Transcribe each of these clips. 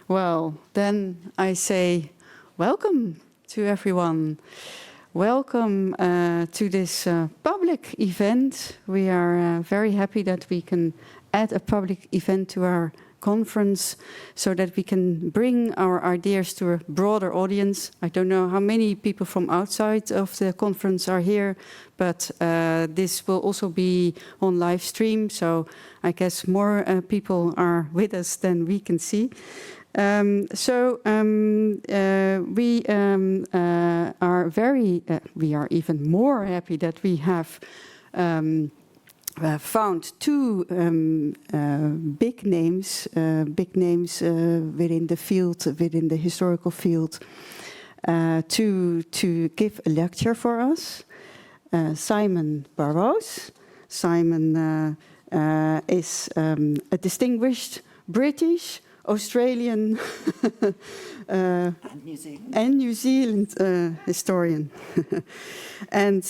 Well, then I say welcome to everyone. Welcome to this public event. We are very happy that we can add a public event to our conference so that we can bring our ideas to a broader audience. I don't know how many people from outside of the conference are here, but this will also be on live stream, so I guess more people are with us than we can see. We are even more happy that we have found two big names within the field, within the historical field, to give a lecture for us. Simon Burrows. Simon is a distinguished British, Australian and New Zealand historian, and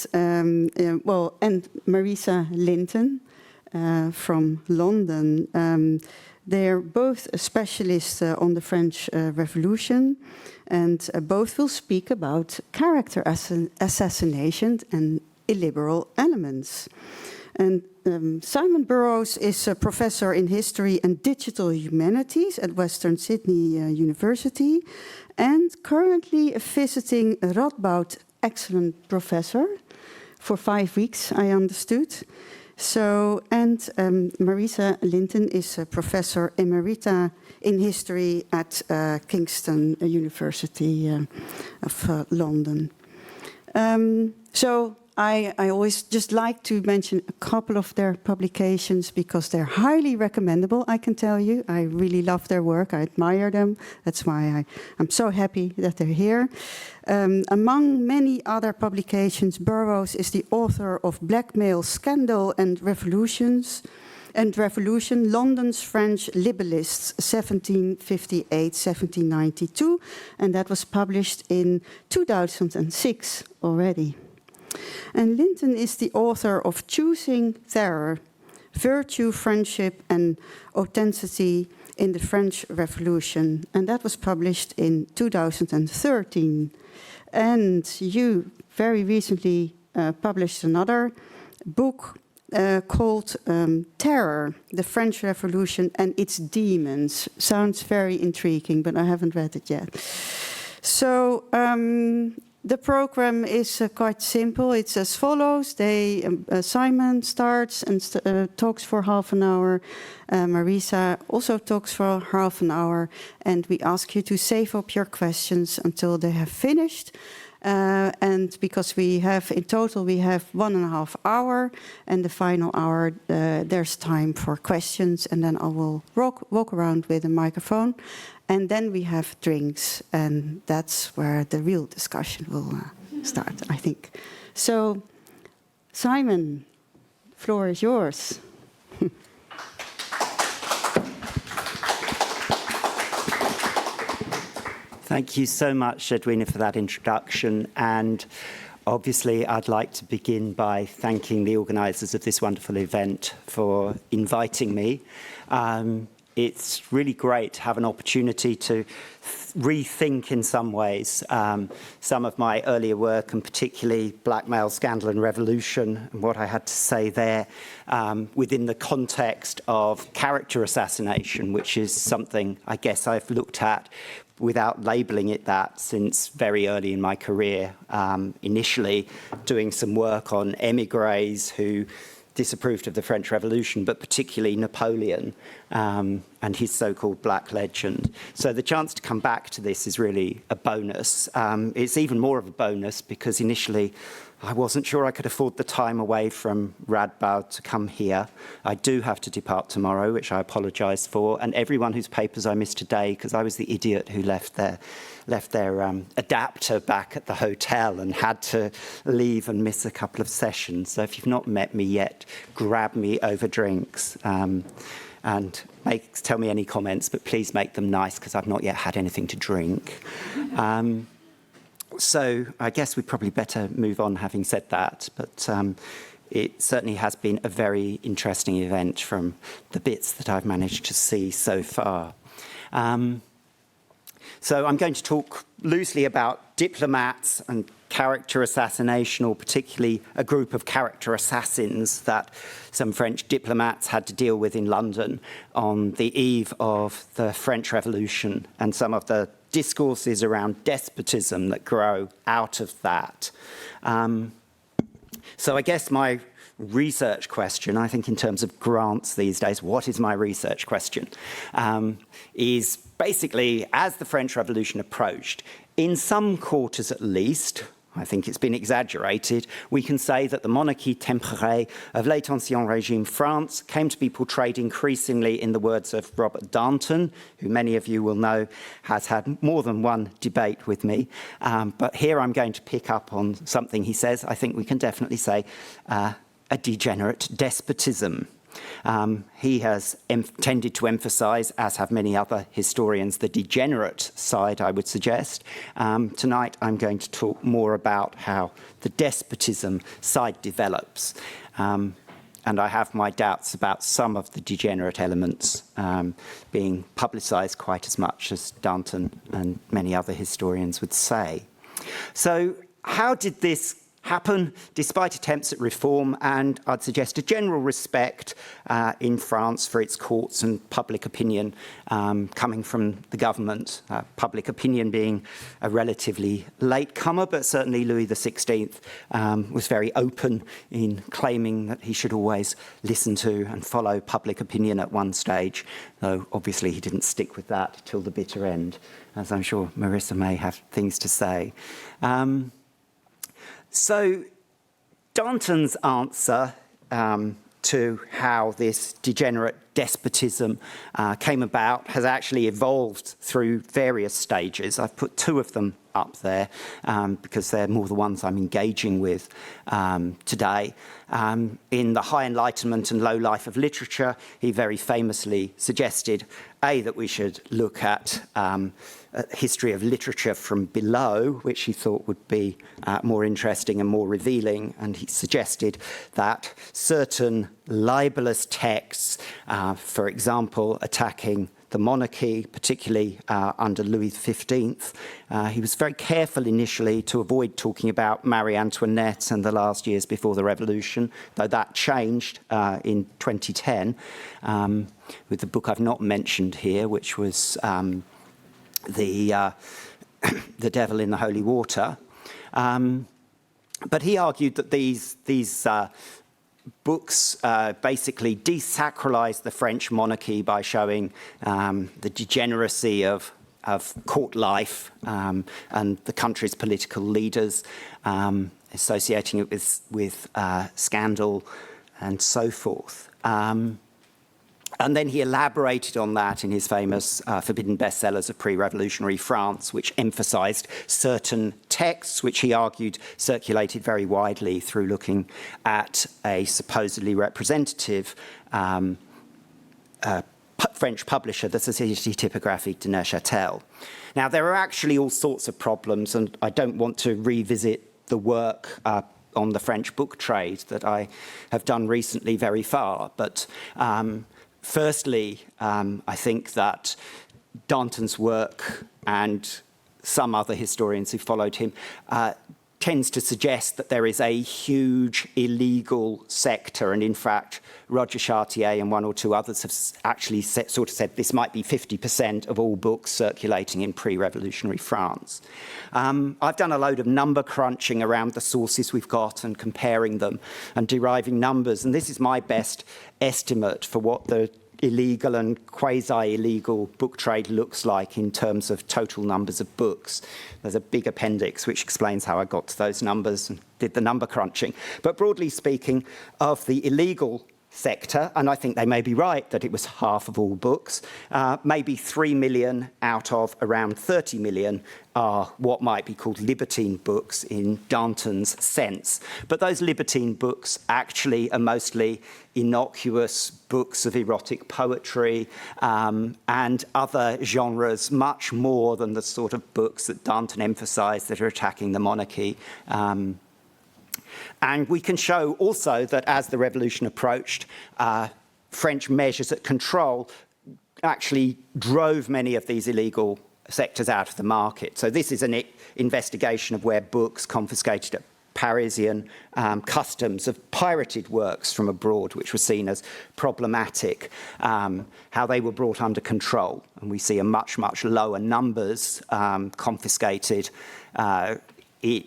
Marisa Linton from London. They're both specialists on the French Revolution, and both will speak about character assassination and illiberal elements. And Simon Burrows is a professor in history and digital humanities at Western Sydney University, and currently a visiting Radboud excellent professor for 5 weeks, I understood. So, and Marisa Linton is a professor emerita in history at Kingston University of London. I always just like to mention a couple of their publications because they're highly recommendable, I can tell you. I really love their work. I admire them. That's why I'm so happy that they're here. Among many other publications, Burrows is the author of Blackmail, Scandal and Revolution, London's French Liberalists, 1758-1792, and that was published in 2006 already. And Linton is the author of Choosing Terror, Virtue, Friendship and Authenticity in the French Revolution, and that was published in 2013. And you very recently published another book called Terror, the French Revolution and its Demons. Sounds very intriguing, but I haven't read it yet. So, the program is quite simple. It's as follows. Simon starts and talks for half an hour. Marisa also talks for half an hour. And we ask you to save up your questions until they have finished. And because in total we have 1.5 hours, and the final hour there's time for questions, and then I will walk around with a microphone. And then we have drinks, and that's where the real discussion will start, I think. So, Simon, the floor is yours. Thank you so much, Edwina, for that introduction. And obviously, I'd like to begin by thanking the organisers of this wonderful event for inviting me. It's really great to have an opportunity to rethink in some ways some of my earlier work, and particularly Blackmail, Scandal and Revolution, and what I had to say there within the context of character assassination, which is something I guess I've looked at without labelling it that since very early in my career, initially doing some work on émigrés who disapproved of the French Revolution, but particularly Napoleon and his so-called Black Legend. So the chance to come back to this is really a bonus. It's even more of a bonus because initially I wasn't sure I could afford the time away from Radboud to come here. I do have to depart tomorrow, which I apologise for, and everyone whose papers I missed today, because I was the idiot who left their adapter back at the hotel and had to leave and miss a couple of sessions. So if you've not met me yet, grab me over drinks and tell me any comments, but please make them nice because I've not yet had anything to drink. So I guess we'd probably better move on having said that, but it certainly has been a very interesting event from the bits that I've managed to see so far. So I'm going to talk loosely about diplomats and character assassination, or particularly a group of character assassins that some French diplomats had to deal with in London on the eve of the French Revolution, and some of the discourses around despotism that grow out of that. So I guess my research question, I think in terms of grants these days, what is my research question, is basically, as the French Revolution approached, in some quarters at least, I think it's been exaggerated, we can say that the monarchie temporée of l'Ancien Régime France came to be portrayed increasingly, in the words of Robert Darnton, who many of you will know has had more than one debate with me. But here I'm going to pick up on something he says. I think we can definitely say a degenerate despotism. He has tended to emphasise, as have many other historians, the degenerate side, I would suggest. Tonight I'm going to talk more about how the despotism side develops. And I have my doubts about some of the degenerate elements being publicised quite as much as Danton and many other historians would say. So how did this happen? Despite attempts at reform and, I'd suggest, a general respect in France for its courts and public opinion coming from the government, public opinion being a relatively late comer, but certainly Louis XVI was very open in claiming that he should always listen to and follow public opinion at one stage, though obviously he didn't stick with that till the bitter end, as I'm sure Marissa may have things to say. So Danton's answer to how this degenerate despotism came about has actually evolved through various stages. I've put two of them up there because they're more the ones I'm engaging with today. In The High Enlightenment and Low Life of Literature, he very famously suggested, that we should look at a history of literature from below, which he thought would be more interesting and more revealing. And he suggested that certain libelous texts, for example, attacking the monarchy, particularly under Louis XV. He was very careful initially to avoid talking about Marie Antoinette and the last years before the Revolution, though that changed in 2010 with the book I've not mentioned here, which was The Devil in the Holy Water. But he argued that these books basically desacralized the French monarchy by showing the degeneracy of court life and the country's political leaders, associating it with scandal and so forth. And then he elaborated on that in his famous forbidden bestsellers of pre-revolutionary France, which emphasized certain texts, which he argued circulated very widely through looking at a supposedly representative French publisher, the Société Typographique de Neuchâtel. Now, there are actually all sorts of problems, and I don't want to revisit the work on the French book trade that I have done recently very far, but firstly, I think that Danton's work and some other historians who followed him tends to suggest that there is a huge illegal sector, and in fact, Roger Chartier and one or two others have actually sort of said this might be 50% of all books circulating in pre-revolutionary France. I've done a load of number crunching around the sources we've got and comparing them and deriving numbers, and this is my best estimate for what the illegal and quasi-illegal book trade looks like in terms of total numbers of books. There's a big appendix which explains how I got to those numbers and did the number crunching. But broadly speaking, of the illegal sector, and I think they may be right that it was half of all books, maybe 3 million out of around 30 million are what might be called libertine books in Danton's sense. But those libertine books actually are mostly innocuous books of erotic poetry and other genres, much more than the sort of books that Danton emphasized that are attacking the monarchy. And we can show also that as the revolution approached, French measures at control actually drove many of these illegal sectors out of the market. So this is an investigation of where books confiscated at Parisian customs of pirated works from abroad, which were seen as problematic, how they were brought under control. And we see a much, much lower numbers confiscated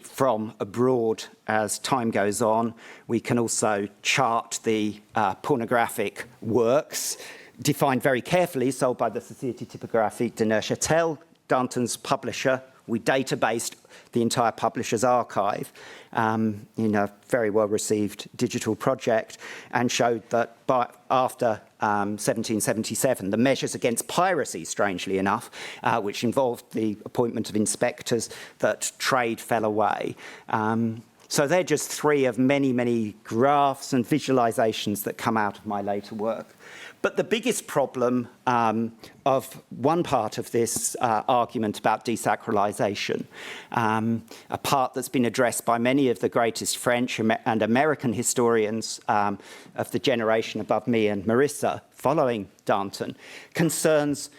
from abroad as time goes on. We can also chart the pornographic works, defined very carefully, sold by the Société Typographique de Neuchâtel, Danton's publisher. We databased the entire publisher's archive in a very well-received digital project and showed that after 1777, the measures against piracy, strangely enough, which involved the appointment of inspectors, that trade fell away. So they're just three of many, many graphs and visualizations that come out of my later work. But the biggest problem of one part of this argument about desacralization, a part that's been addressed by many of the greatest French and American historians of the generation above me and Marissa following Danton, concerns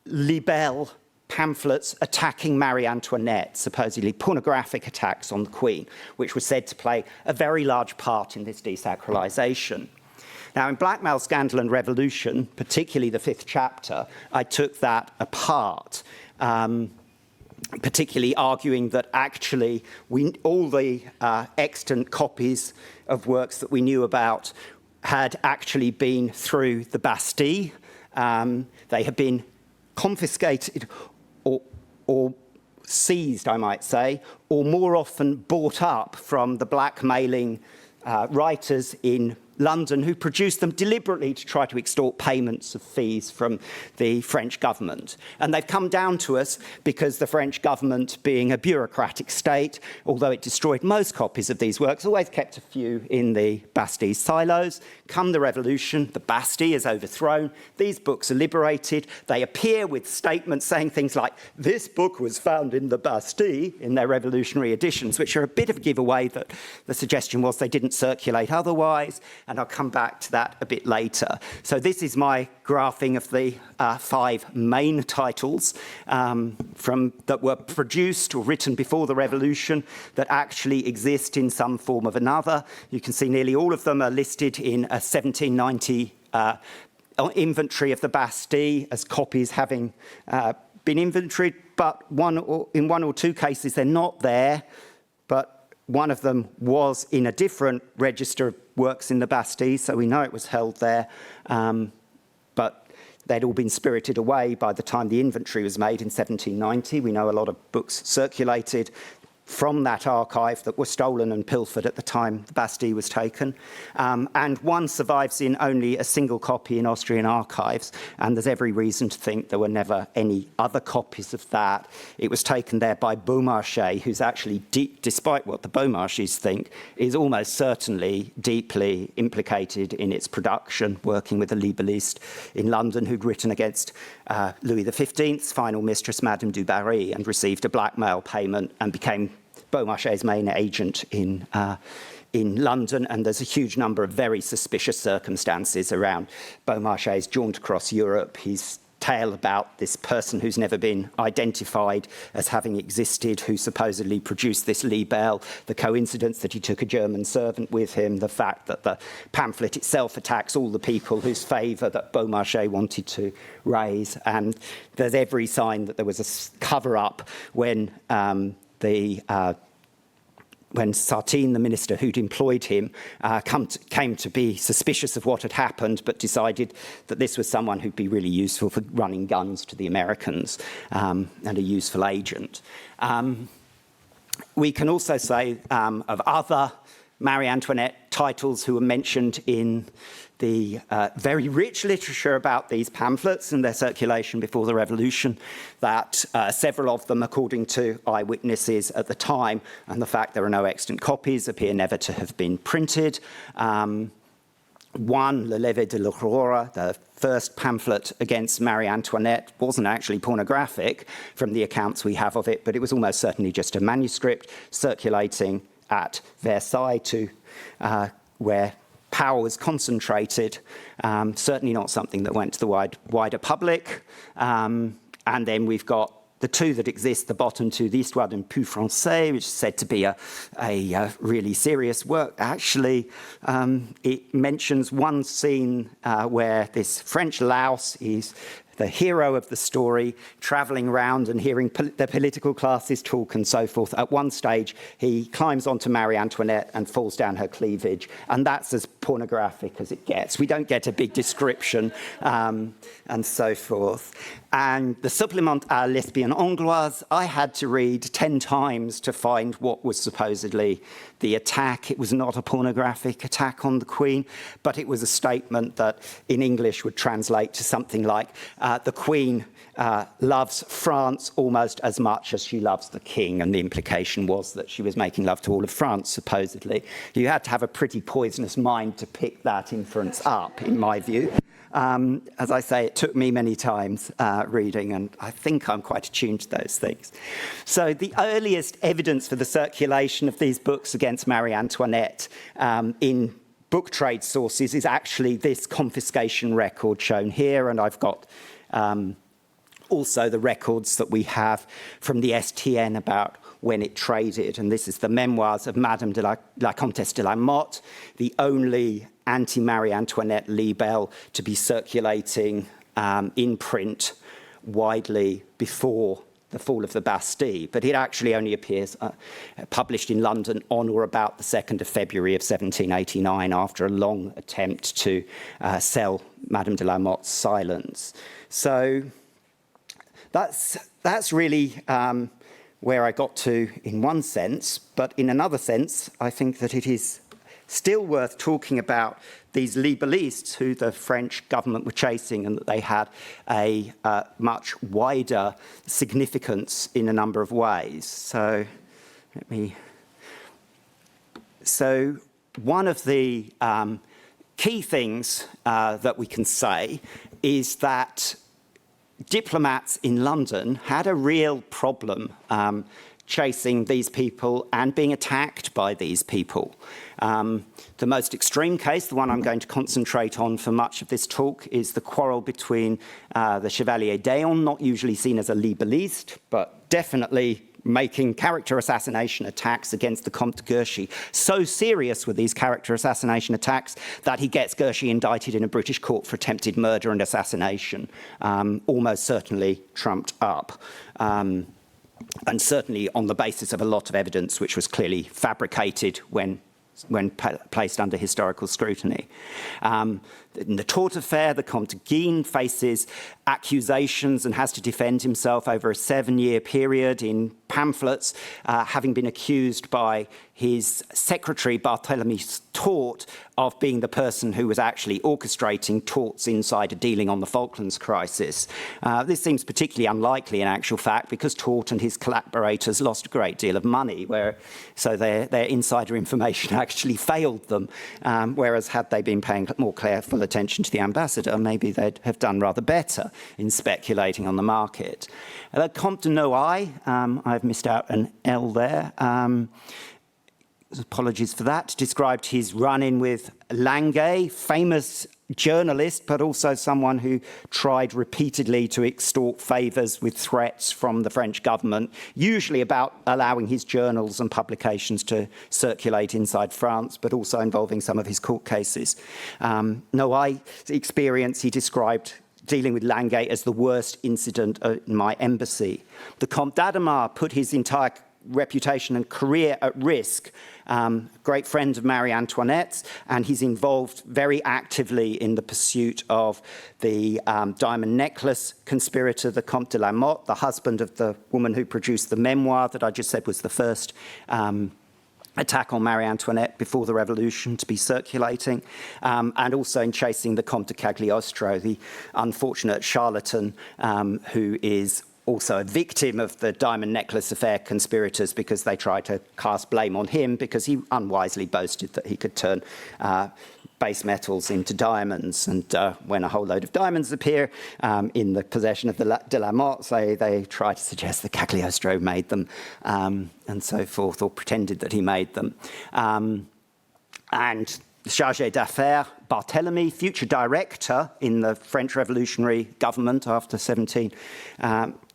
libelle pamphlets attacking Marie Antoinette, supposedly pornographic attacks on the Queen, which were said to play a very large part in this desacralization. Now, in Blackmail, Scandal and Revolution, particularly the 5th chapter, I took that apart, particularly arguing that actually all the extant copies of works that we knew about had actually been through the Bastille. They had been confiscated or seized, I might say, or more often bought up from the blackmailing writers in London who produced them deliberately to try to extort payments of fees from the French government. And they've come down to us because the French government, being a bureaucratic state, although it destroyed most copies of these works, always kept a few in the Bastille silos. Come the revolution, the Bastille is overthrown. These books are liberated. They appear with statements saying things like, this book was found in the Bastille, in their revolutionary editions, which are a bit of a giveaway that the suggestion was they didn't circulate otherwise. And I'll come back to that a bit later. So this is my graphing of the 5 main titles that were produced or written before the revolution that actually exist in some form of another. You can see nearly all of them are listed in a 1790 inventory of the Bastille as copies having been inventoried, but in one or two cases they're not there, but one of them was in a different register of works in the Bastille, so we know it was held there, but they'd all been spirited away by the time the inventory was made in 1790. We know a lot of books circulated from that archive that were stolen and pilfered at the time the Bastille was taken. And one survives in only a single copy in Austrian archives, and there's every reason to think there were never any other copies of that. It was taken there by Beaumarchais, who's actually, despite what the Beaumarchais think, is almost certainly deeply implicated in its production, working with a libelliste in London who'd written against Louis XV's final mistress, Madame du Barry, and received a blackmail payment and became Beaumarchais' main agent in London, and there's a huge number of very suspicious circumstances around Beaumarchais' jaunt across Europe, his tale about this person who's never been identified as having existed, who supposedly produced this libelle, the coincidence that he took a German servant with him, the fact that the pamphlet itself attacks all the people whose favour that Beaumarchais wanted to raise, and there's every sign that there was a cover-up when when Sartine, the minister who'd employed him, came to be suspicious of what had happened, but decided that this was someone who'd be really useful for running guns to the Americans and a useful agent. We can also say of other Marie Antoinette titles who were mentioned in the very rich literature about these pamphlets and their circulation before the revolution, that several of them, according to eyewitnesses at the time, and the fact there are no extant copies, appear never to have been printed. One, Le Lever de l'Aurora, the first pamphlet against Marie Antoinette, wasn't actually pornographic from the accounts we have of it, but it was almost certainly just a manuscript circulating at Versailles where power was concentrated, certainly not something that went to the wider public. And then we've got the two that exist, the bottom two, the Histoire d'un peu français, which is said to be a really serious work. Actually, it mentions one scene where this French louse is the hero of the story, travelling around and hearing the political classes talk and so forth. At one stage, he climbs onto Marie Antoinette and falls down her cleavage, and that's as pornographic as it gets. We don't get a big description and so forth. And the Supplément à l'espion angloise, I had to read 10 times to find what was supposedly the attack. It was not a pornographic attack on the Queen, but it was a statement that in English would translate to something like, the Queen loves France almost as much as she loves the King, and the implication was that she was making love to all of France, supposedly. You had to have a pretty poisonous mind to pick that inference up, in my view. As I say, it took me many times reading, and I think I'm quite attuned to those things. So the earliest evidence for the circulation of these books against Marie Antoinette in book trade sources is actually this confiscation record shown here, and I've got also the records that we have from the STN about when it traded, and this is the memoirs of Madame de la Comtesse de la Motte, the only anti-Marie Antoinette libel to be circulating in print widely before the fall of the Bastille, but it actually only appears published in London on or about the 2nd of February of 1789 after a long attempt to sell Madame de la Motte's silence. So that's really where I got to in one sense, but in another sense, I think that it is still worth talking about these liberalistes who the French government were chasing, and that they had a much wider significance in a number of ways. So one of the key things that we can say is that diplomats in London had a real problem chasing these people and being attacked by these people. The most extreme case, the one I'm going to concentrate on for much of this talk, is the quarrel between the Chevalier d'Eon, not usually seen as a liberaliste, but definitely making character assassination attacks against the Comte de Guerchy. So serious were these character assassination attacks that he gets Guerchy indicted in a British court for attempted murder and assassination, almost certainly trumped up. And certainly on the basis of a lot of evidence which was clearly fabricated when placed under historical scrutiny. In the Tort affair, the Comte de Guin faces accusations and has to defend himself over a 7-year period in pamphlets, having been accused by his secretary, Barthélemy Tort, of being the person who was actually orchestrating Tort's insider dealing on the Falklands crisis. This seems particularly unlikely in actual fact because Tort and his collaborators lost a great deal of money, so their insider information actually failed them, whereas had they been paying more careful attention to the ambassador, maybe they'd have done rather better in speculating on the market. The Comte de Noailles, I've missed out an L there, apologies for that, described his run-in with Languet, famous journalist, but also someone who tried repeatedly to extort favours with threats from the French government, usually about allowing his journals and publications to circulate inside France, but also involving some of his court cases. Noailles' experience, he described dealing with Languet as the worst incident in my embassy. The Comte d'Adhémar put his entire reputation and career at risk. Great friend of Marie Antoinette's, and he's involved very actively in the pursuit of the diamond necklace conspirator, the Comte de la Motte, the husband of the woman who produced the memoir that I just said was the first attack on Marie Antoinette before the revolution to be circulating, and also in chasing the Comte de Cagliostro, the unfortunate charlatan who is also a victim of the diamond necklace affair conspirators because they tried to cast blame on him because he unwisely boasted that he could turn base metals into diamonds. And when a whole load of diamonds appear in the possession of the de la Motte, they try to suggest that Cagliostro made them and so forth, or pretended that he made them. And Chargé d'Affaires, Barthélemy, future director in the French revolutionary government after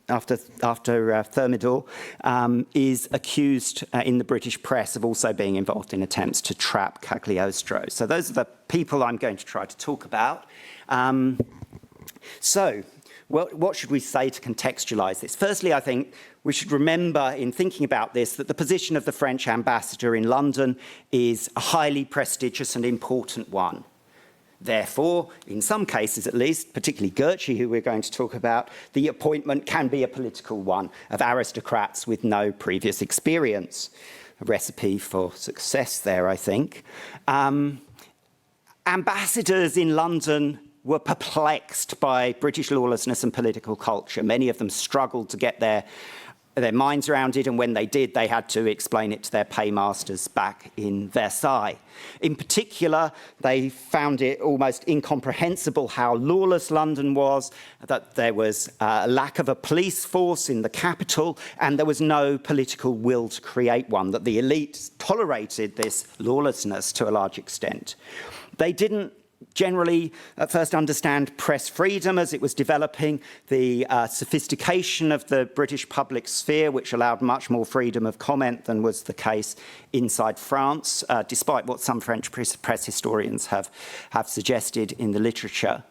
Thermidor, is accused in the British press of also being involved in attempts to trap Cagliostro. So those are the people I'm going to try to talk about. What should we say to contextualise this? Firstly, I think we should remember in thinking about this that the position of the French ambassador in London is a highly prestigious and important one. Therefore, in some cases at least, particularly Gurchy, who we're going to talk about, the appointment can be a political one of aristocrats with no previous experience. A recipe for success there, I think. Ambassadors in London were perplexed by British lawlessness and political culture. Many of them struggled to get their minds around it, and when they did, they had to explain it to their paymasters back in Versailles. In particular, they found it almost incomprehensible how lawless London was, that there was a lack of a police force in the capital, and there was no political will to create one, that the elite tolerated this lawlessness to a large extent. They didn't generally at first understand press freedom as it was developing, the sophistication of the British public sphere, which allowed much more freedom of comment than was the case inside France, despite what some French press historians have suggested in the literature.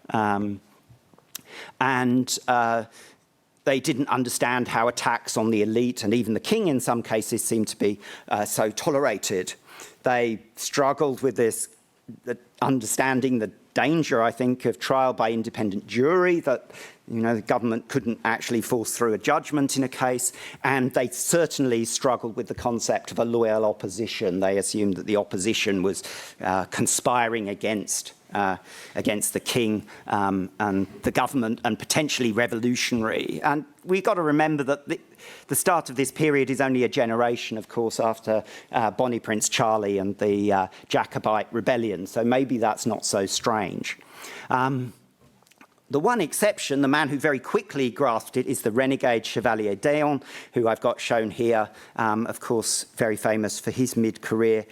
They didn't understand how attacks on the elite and even the king in some cases seemed to be so tolerated. They struggled with this, understanding the danger, I think, of trial by independent jury, that the government couldn't actually force through a judgment in a case, and they certainly struggled with the concept of a loyal opposition. They assumed that the opposition was conspiring against the king and the government, and potentially revolutionary. And we've got to remember that the start of this period is only a generation, of course, after Bonnie Prince Charlie and the Jacobite rebellion, so maybe that's not so strange. The one exception, the man who very quickly grasped it, is the renegade Chevalier d'Eon, who I've got shown here, of course, very famous for his mid-career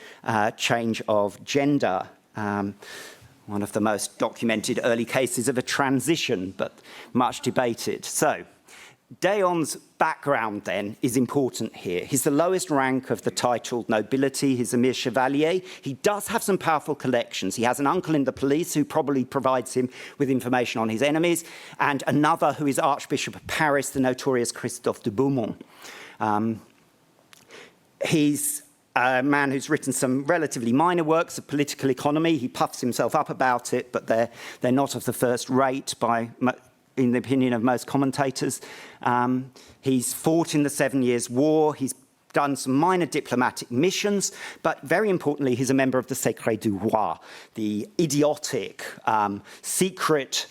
change of gender. One of the most documented early cases of a transition, but much debated. So, d'Eon's background, then, is important here. He's the lowest rank of the titled nobility. He's a mere chevalier. He does have some powerful connections. He has an uncle in the police who probably provides him with information on his enemies, and another who is Archbishop of Paris, the notorious Christophe de Beaumont. He's a man who's written some relatively minor works of political economy. He puffs himself up about it, but they're not of the first rate in the opinion of most commentators. He's fought in the 7 Years' War. He's done some minor diplomatic missions, but very importantly, he's a member of the Secret du Roi, the idiotic, secret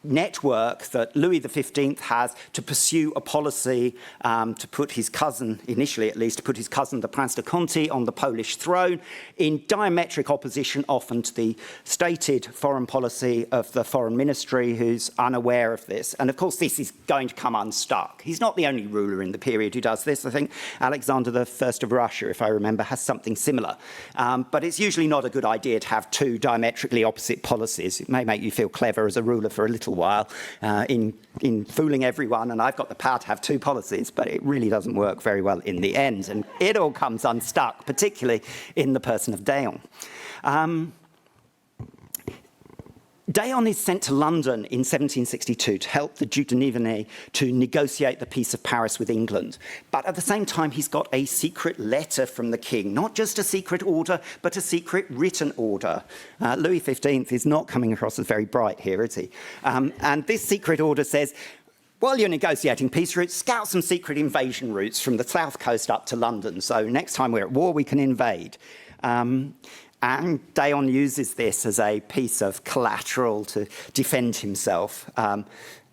network that Louis XV has to pursue a policy to put his cousin, initially at least, to put his cousin, the Prince de Conti, on the Polish throne, in diametric opposition often to the stated foreign policy of the foreign ministry, who's unaware of this. And of course, this is going to come unstuck. He's not the only ruler in the period who does this. I think Alexander I of Russia, if I remember, has something similar. But it's usually not a good idea to have two diametrically opposite policies. It may make you feel clever as a ruler for a little while in fooling everyone, and I've got the power to have two policies, but it really doesn't work very well in the end, and it all comes unstuck, particularly in the person of d'Eon. d'Eon is sent to London in 1762 to help the Duc de Nivernais to negotiate the Peace of Paris with England. But at the same time, he's got a secret letter from the king, not just a secret order, but a secret written order. Louis XV is not coming across as very bright here, is he? And this secret order says, while you're negotiating peace routes, scout some secret invasion routes from the south coast up to London. So next time we're at war, we can invade. And d'Eon uses this as a piece of collateral to defend himself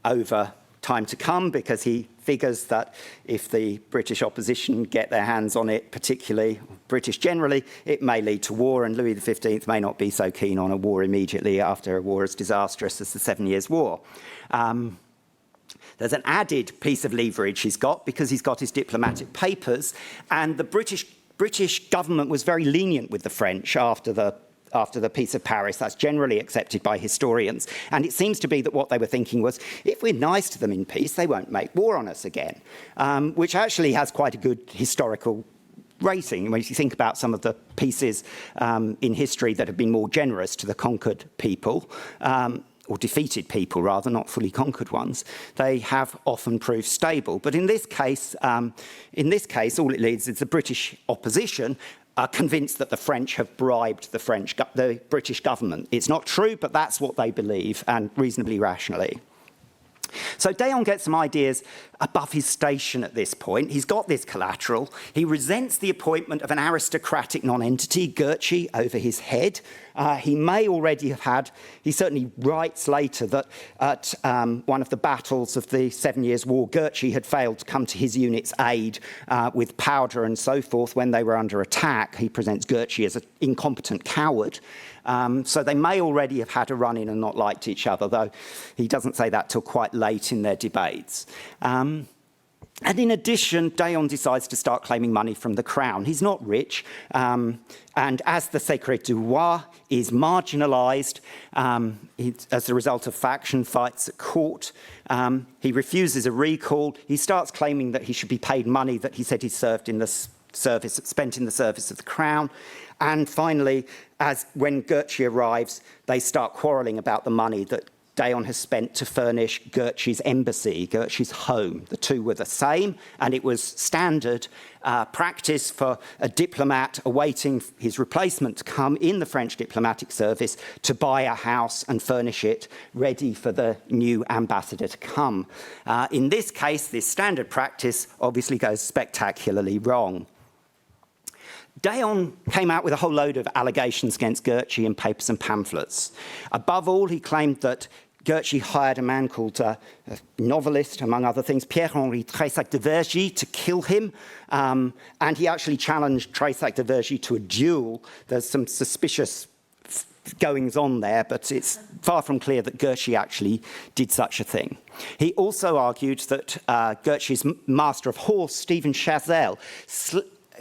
over time to come, because he figures that if the British opposition get their hands on it, particularly British generally, it may lead to war, and Louis XV may not be so keen on a war immediately after a war as disastrous as the 7 Years' War. There's an added piece of leverage he's got, because he's got his diplomatic papers, and the British government was very lenient with the French after the after the Peace of Paris. That's generally accepted by historians. And it seems to be that what they were thinking was, if we're nice to them in peace, they won't make war on us again, which actually has quite a good historical rating. When you think about some of the pieces in history that have been more generous to the conquered people, or defeated people rather, not fully conquered ones, they have often proved stable. But in this case, all it leads is the British opposition are convinced that the French have bribed the British government. It's not true, but that's what they believe, and reasonably rationally. So d'Eon gets some ideas above his station at this point. He's got this collateral. He resents the appointment of an aristocratic nonentity, Gurchy, over his head. He may already have had, he certainly writes later that at one of the battles of the 7 Years' War, Gurchy had failed to come to his unit's aid with powder and so forth when they were under attack. He presents Gurchy as an incompetent coward. So they may already have had a run-in and not liked each other, though he doesn't say that till quite late in their debates. And in addition, d'Eon decides to start claiming money from the crown. He's not rich, and as the Secret du Roi is marginalised as a result of faction fights at court, he refuses a recall. He starts claiming that he should be paid money that he said he spent in the service of the crown. And finally, when Gurchy arrives, they start quarrelling about the money that d'Eon has spent to furnish Gurchy's embassy, Gurchy's home. The two were the same, and it was standard practice for a diplomat awaiting his replacement to come in the French diplomatic service to buy a house and furnish it ready for the new ambassador to come. In this case, this standard practice obviously goes spectacularly wrong. d'Eon came out with a whole load of allegations against Gurchy in papers and pamphlets. Above all, he claimed that Gurchy hired a man called a novelist, among other things, Pierre-Henri Tresac de Vergy, to kill him. And he actually challenged Tresac de Vergy to a duel. There's some suspicious goings on there, but it's far from clear that Gurchy actually did such a thing. He also argued that Gurchy's master of horse, Stephen Chazelle,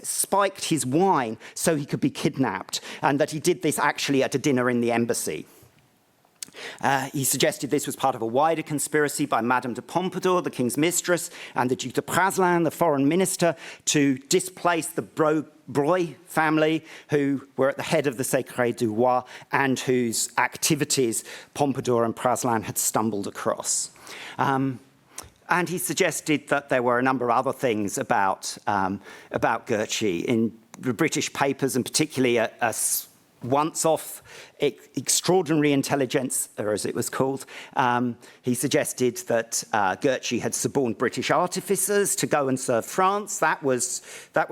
spiked his wine so he could be kidnapped, and that he did this actually at a dinner in the embassy. He suggested this was part of a wider conspiracy by Madame de Pompadour, the king's mistress, and the Duc de Praslin, the foreign minister, to displace the Broglie family, who were at the head of the Secret du Roi and whose activities Pompadour and Praslin had stumbled across. And he suggested that there were a number of other things about Gurchy in the British papers, and particularly a once-off extraordinary intelligence, or as it was called. He suggested that Gurchy had suborned British artificers to go and serve France. That was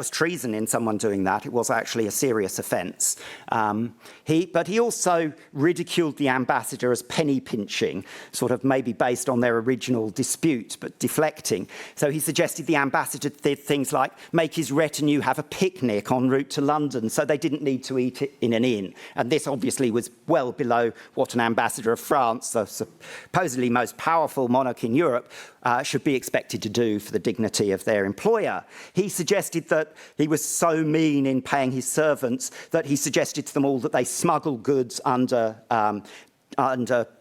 treason in someone doing that. It was actually a serious offence. But he also ridiculed the ambassador as penny pinching, sort of maybe based on their original dispute, but deflecting. So he suggested the ambassador did things like make his retinue have a picnic en route to London so they didn't need to eat it in an inn. And this obviously was well below what an ambassador of France, the supposedly most powerful monarch in Europe, should be expected to do for the dignity of their employer. He suggested that he was so mean in paying his servants that he suggested to them all that they smuggle goods under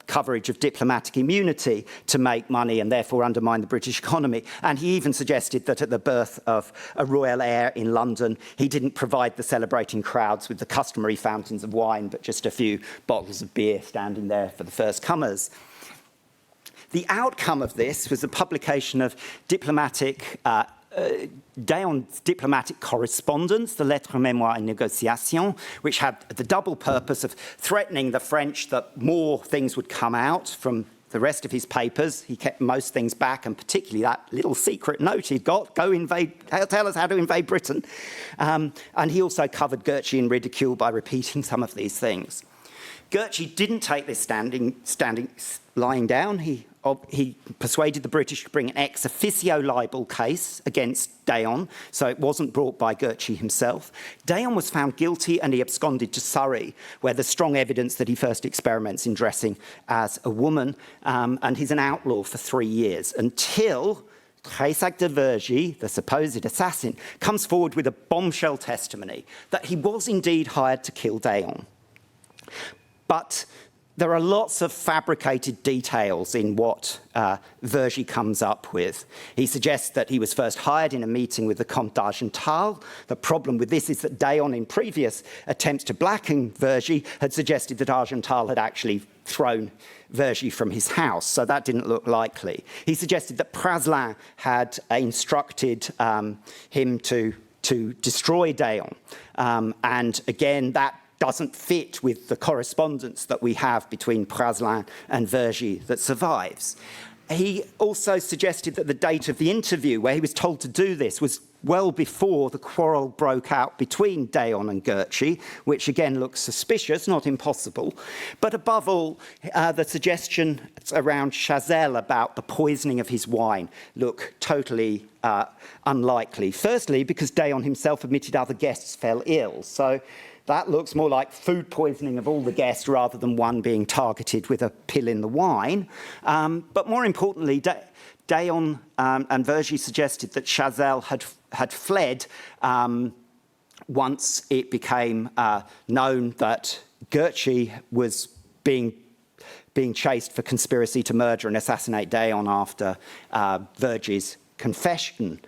coverage of diplomatic immunity to make money and therefore undermine the British economy. And he even suggested that at the birth of a royal heir in London, he didn't provide the celebrating crowds with the customary fountains of wine, but just a few bottles of beer standing there for the first comers. The outcome of this was the publication of d'Eon's diplomatic correspondence, the Lettres, Mémoires et Négociations, which had the double purpose of threatening the French that more things would come out from the rest of his papers. He kept most things back, and particularly that little secret note he'd got, tell us how to invade Britain. And he also covered Gurchy in ridicule by repeating some of these things. Gurchy didn't take this lying down. He persuaded the British to bring an ex officio libel case against d'Eon, so it wasn't brought by Gurchy himself. d'Eon was found guilty and he absconded to Surrey, where there's strong evidence that he first experiments in dressing as a woman, and he's an outlaw for 3 years, until Tresac de Vergy, the supposed assassin, comes forward with a bombshell testimony that he was indeed hired to kill d'Eon. But there are lots of fabricated details in what Vergy comes up with. He suggests that he was first hired in a meeting with the Comte d'Argental. The problem with this is that Dayon, in previous attempts to blacken Vergy, had suggested that Argental had actually thrown Vergy from his house, so that didn't look likely. He suggested that Praslin had instructed him to destroy Dayon, and again, that doesn't fit with the correspondence that we have between Praslin and Vergy that survives. He also suggested that the date of the interview where he was told to do this was well before the quarrel broke out between Dayon and Gurchy, which again looks suspicious, not impossible. But above all, the suggestions around Chazelle about the poisoning of his wine look totally unlikely. Firstly, because Dayon himself admitted other guests fell ill. So that looks more like food poisoning of all the guests rather than one being targeted with a pill in the wine. But more importantly, Dayon and Vergy suggested that Chazelle had fled once it became known that Gurchy was being chased for conspiracy to murder and assassinate Dayon after Vergy's confession.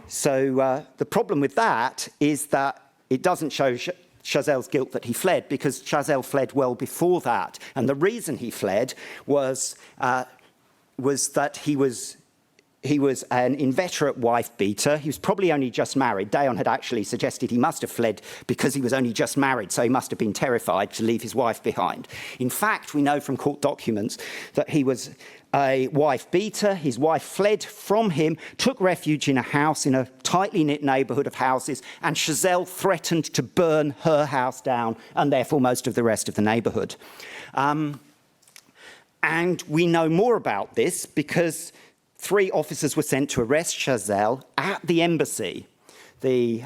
So the problem with that is that it doesn't show Chazelle's guilt that he fled, because Chazelle fled well before that. And the reason he fled was that he was an inveterate wife beater. He was probably only just married. Dayon had actually suggested he must have fled because he was only just married, so he must have been terrified to leave his wife behind. In fact, we know from court documents that he was a wife beater. His wife fled from him, took refuge in a house in a tightly knit neighbourhood of houses, and Chazelle threatened to burn her house down and therefore most of the rest of the neighbourhood. And we know more about this because 3 officers were sent to arrest Chazelle at the embassy. The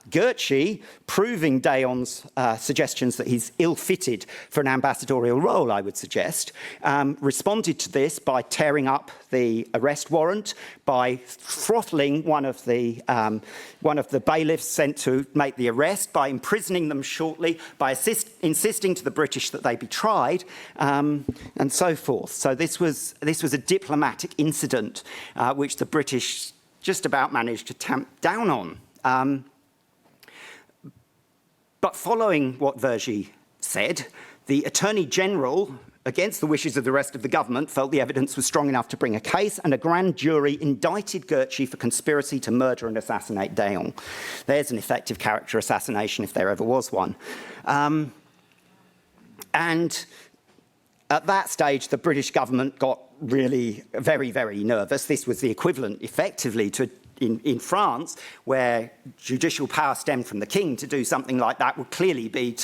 Gurchy, proving Dayon's suggestions that he's ill-fitted for an ambassadorial role, I would suggest, responded to this by tearing up the arrest warrant, by throttling one of the bailiffs sent to make the arrest, by imprisoning them shortly, by insisting to the British that they be tried, and so forth. So this was a diplomatic incident which the British just about managed to tamp down on. But following what Vergy said, the Attorney General, against the wishes of the rest of the government, felt the evidence was strong enough to bring a case, and a grand jury indicted Gurchy for conspiracy to murder and assassinate Dayon. There's an effective character assassination if there ever was one. And at that stage, the British government got really very, very nervous. This was the equivalent, effectively, to in France, where judicial power stemmed from the king. To do something like that would clearly be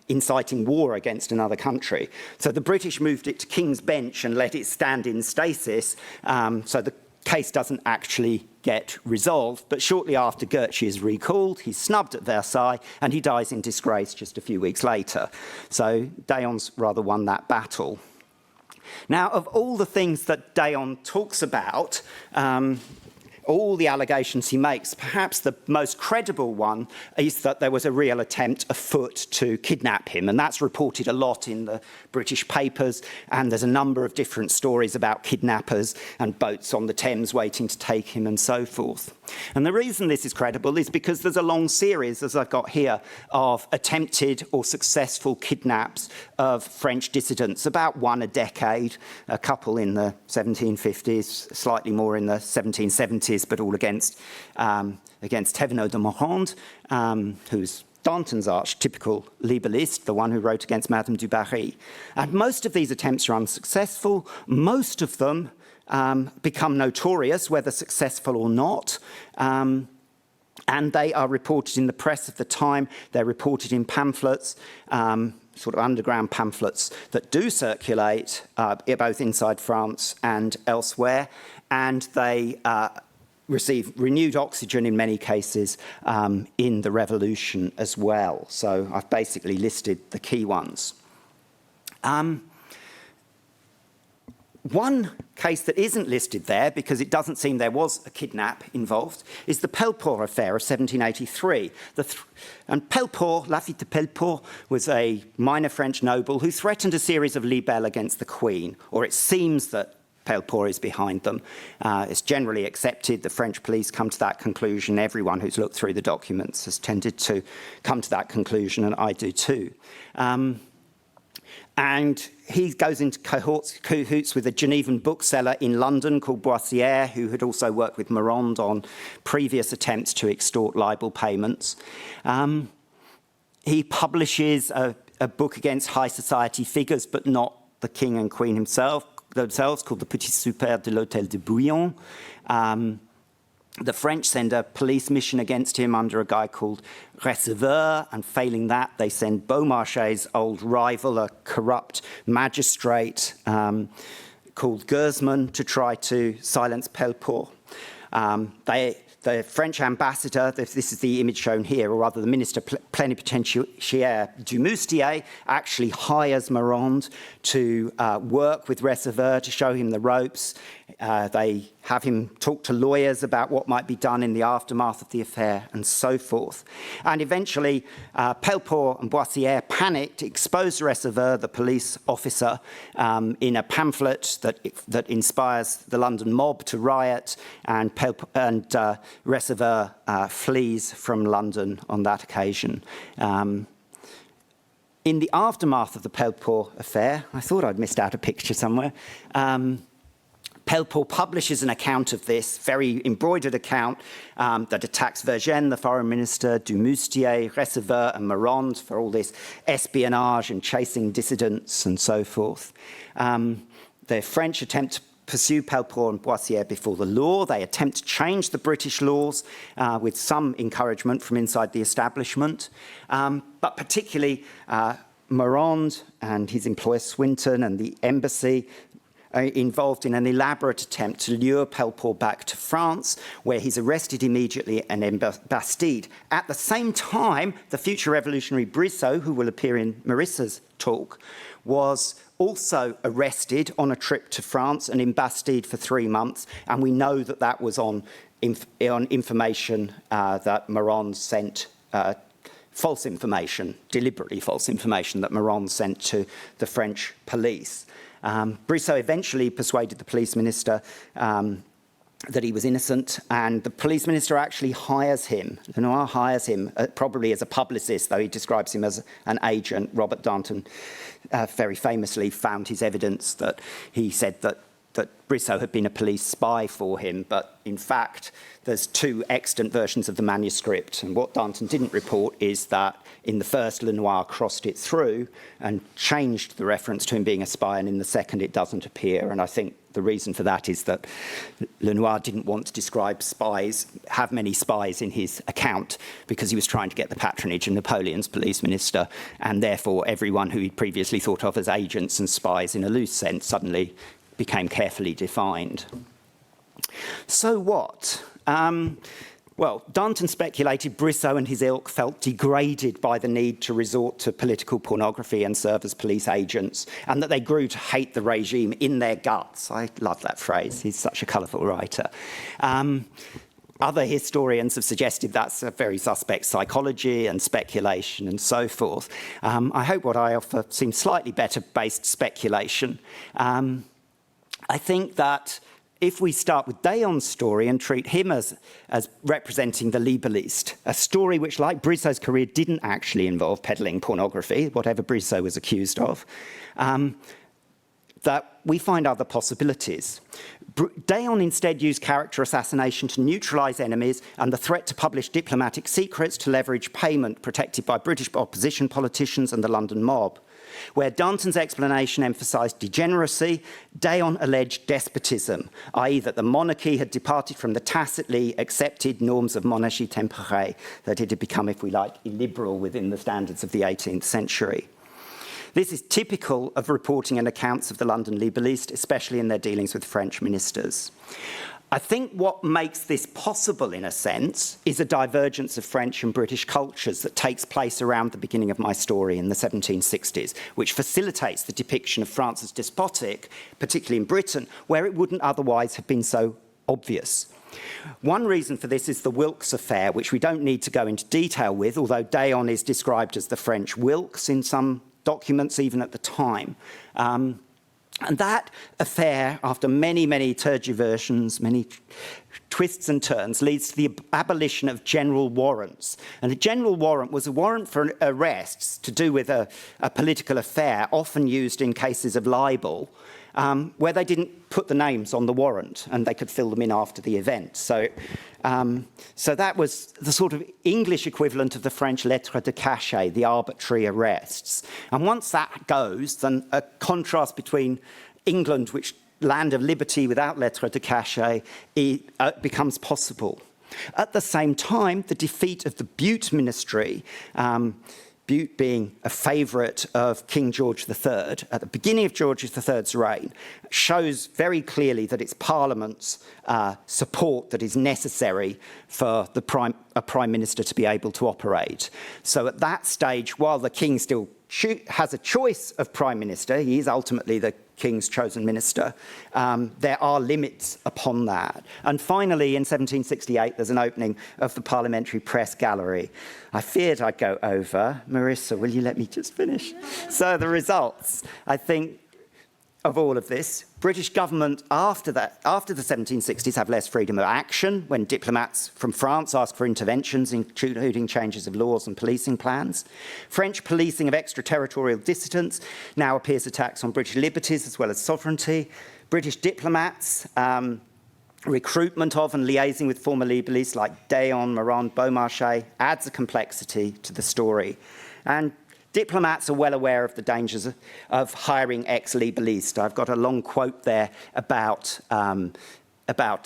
inciting war against another country. So the British moved it to King's Bench and let it stand in stasis, so the case doesn't actually get resolved. But shortly after, Gurchy is recalled, he's snubbed at Versailles, and he dies in disgrace just a few weeks later. So Dayon's rather won that battle. Now, of all the things that Dayon talks about, all the allegations he makes, perhaps the most credible one is that there was a real attempt afoot to kidnap him, and that's reported a lot in the British papers, and there's a number of different stories about kidnappers and boats on the Thames waiting to take him and so forth. And the reason this is credible is because there's a long series, as I've got here, of attempted or successful kidnaps of French dissidents, about one a decade, a couple in the 1750s, slightly more in the 1770s, but all against Thévenot de Morande, who's Danton's archetypical liberalist, the one who wrote against Madame du Barry. And most of these attempts are unsuccessful. Most of them become notorious, whether successful or not. And they are reported in the press of the time. They're reported in pamphlets, sort of underground pamphlets that do circulate both inside France and elsewhere. And they receive renewed oxygen in many cases in the revolution as well. So I've basically listed the key ones. One case that isn't listed there, because it doesn't seem there was a kidnap involved, is the Pelleport affair of 1783. And Pelleport, Lafitte de Pelleport, was a minor French noble who threatened a series of libels against the Queen, or it seems that Pelleport is behind them. It's generally accepted. The French police come to that conclusion. Everyone who's looked through the documents has tended to come to that conclusion, and I do too. And he goes into cahoots with a Genevan bookseller in London called Boissière, who had also worked with Morand on previous attempts to extort libel payments. He publishes a book against high society figures, but not the king and queen themselves, called the Petit Souper de l'Hôtel de Bouillon. The French send a police mission against him under a guy called Receveur, and failing that, they send Beaumarchais' old rival, a corrupt magistrate called Gersman, to try to silence Pelleport. The French ambassador, this is the image shown here, or rather the minister plenipotentiaire Dumoustier, actually hires Morand to work with Receveur to show him the ropes. They have him talk to lawyers about what might be done in the aftermath of the affair, and so forth. And eventually, Pelleport and Boissière panicked, exposed Receveur, the police officer, in a pamphlet that inspires the London mob to riot, and Receveur flees from London on that occasion. In the aftermath of the Pelleport affair, I thought I'd missed out a picture somewhere, Pelleport publishes an account of this, very embroidered account, that attacks Vergennes, the foreign minister, Dumoustier, Receveur, and Morand for all this espionage and chasing dissidents and so forth. The French attempt to pursue Pelleport and Boissière before the law. They attempt to change the British laws with some encouragement from inside the establishment, but particularly Morand and his employer Swinton and the embassy involved in an elaborate attempt to lure Pelleport back to France, where he's arrested immediately and embastilled. At the same time, the future revolutionary Brissot, who will appear in Marissa's talk, was also arrested on a trip to France and embastilled for 3 months, and we know that that was on information that Morand sent, false information, deliberately false information that Morand sent to the French police. Brissot eventually persuaded the police minister that he was innocent, and the police minister actually hires him. Lenoir hires him, probably as a publicist, though he describes him as an agent. Robert Danton very famously found his evidence that he said that Brissot had been a police spy for him, but in fact, there's 2 extant versions of the manuscript, and what Danton didn't report is that in the first, Lenoir crossed it through and changed the reference to him being a spy, and in the second, it doesn't appear, and I think the reason for that is that Lenoir didn't want to describe spies, have many spies in his account, because he was trying to get the patronage of Napoleon's police minister, and therefore everyone who he'd previously thought of as agents and spies in a loose sense suddenly became carefully defined. So what? Well, Danton speculated Brissot and his ilk felt degraded by the need to resort to political pornography and serve as police agents, and that they grew to hate the regime in their guts. I love that phrase. He's such a colourful writer. Other historians have suggested that's a very suspect psychology and speculation and so forth. I hope what I offer seems slightly better based speculation. I think that if we start with Dayon's story and treat him as representing the liberalist, a story which, like Brissot's career, didn't actually involve peddling pornography, whatever Brissot was accused of, that we find other possibilities. Dayon instead used character assassination to neutralise enemies and the threat to publish diplomatic secrets to leverage payment protected by British opposition politicians and the London mob. Where Danton's explanation emphasised degeneracy, Dayon alleged despotism, i.e. that the monarchy had departed from the tacitly accepted norms of monarchie tempérée, that it had become, if we like, illiberal within the standards of the 18th century. This is typical of reporting and accounts of the London Liberalists, especially in their dealings with French ministers. I think what makes this possible, in a sense, is a divergence of French and British cultures that takes place around the beginning of my story in the 1760s, which facilitates the depiction of France as despotic, particularly in Britain, where it wouldn't otherwise have been so obvious. One reason for this is the Wilkes affair, which we don't need to go into detail with, although D'Eon is described as the French Wilkes in some documents, even at the time. And that affair, after many, many tergiversions, many twists and turns, leads to the abolition of general warrants. And a general warrant was a warrant for arrests to do with a political affair, often used in cases of libel, where they didn't put the names on the warrant and they could fill them in after the event. So that was the sort of English equivalent of the French lettre de cachet, the arbitrary arrests. And once that goes, then a contrast between England, which land of liberty without lettre de cachet, becomes possible. At the same time, the defeat of the Bute ministry, Bute being a favourite of King George III, at the beginning of George III's reign, shows very clearly that it's Parliament's support that is necessary for a Prime Minister to be able to operate. So at that stage, while the King still has a choice of Prime Minister, he is ultimately the King's chosen minister, there are limits upon that. And finally, in 1768, there's an opening of the Parliamentary Press Gallery. I feared I'd go over. Marissa, will you let me just finish? So the results, I think, of all of this, British government after the 1760s have less freedom of action when diplomats from France ask for interventions, including changes of laws and policing plans. French policing of extraterritorial dissidents now appears attacks on British liberties as well as sovereignty. British diplomats, recruitment of and liaising with former liberals like D'Eon, Morand, Beaumarchais adds a complexity to the story. And diplomats are well aware of the dangers of hiring ex-liberalistes. I've got a long quote there about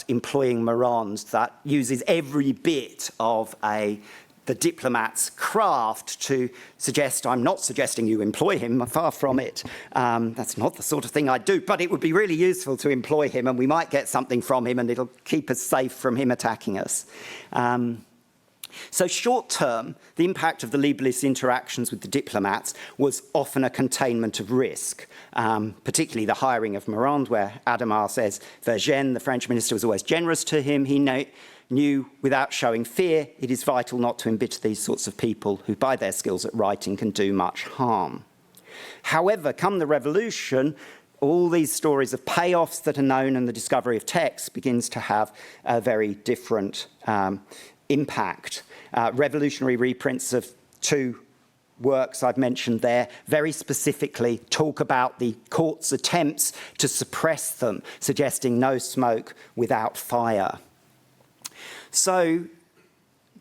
employing Morand that uses every bit of the diplomat's craft to suggest, I'm not suggesting you employ him, far from it. That's not the sort of thing I do, but it would be really useful to employ him and we might get something from him and it'll keep us safe from him attacking us. So short term, the impact of the liberalist interactions with the diplomats was often a containment of risk, particularly the hiring of Morand, where Adhemar says Vergennes, the French minister, was always generous to him. He knew without showing fear, it is vital not to embitter these sorts of people who, by their skills at writing, can do much harm. However, come the revolution, all these stories of payoffs that are known and the discovery of texts begins to have a very different impact. Revolutionary reprints of two works I've mentioned there very specifically talk about the court's attempts to suppress them, suggesting no smoke without fire. So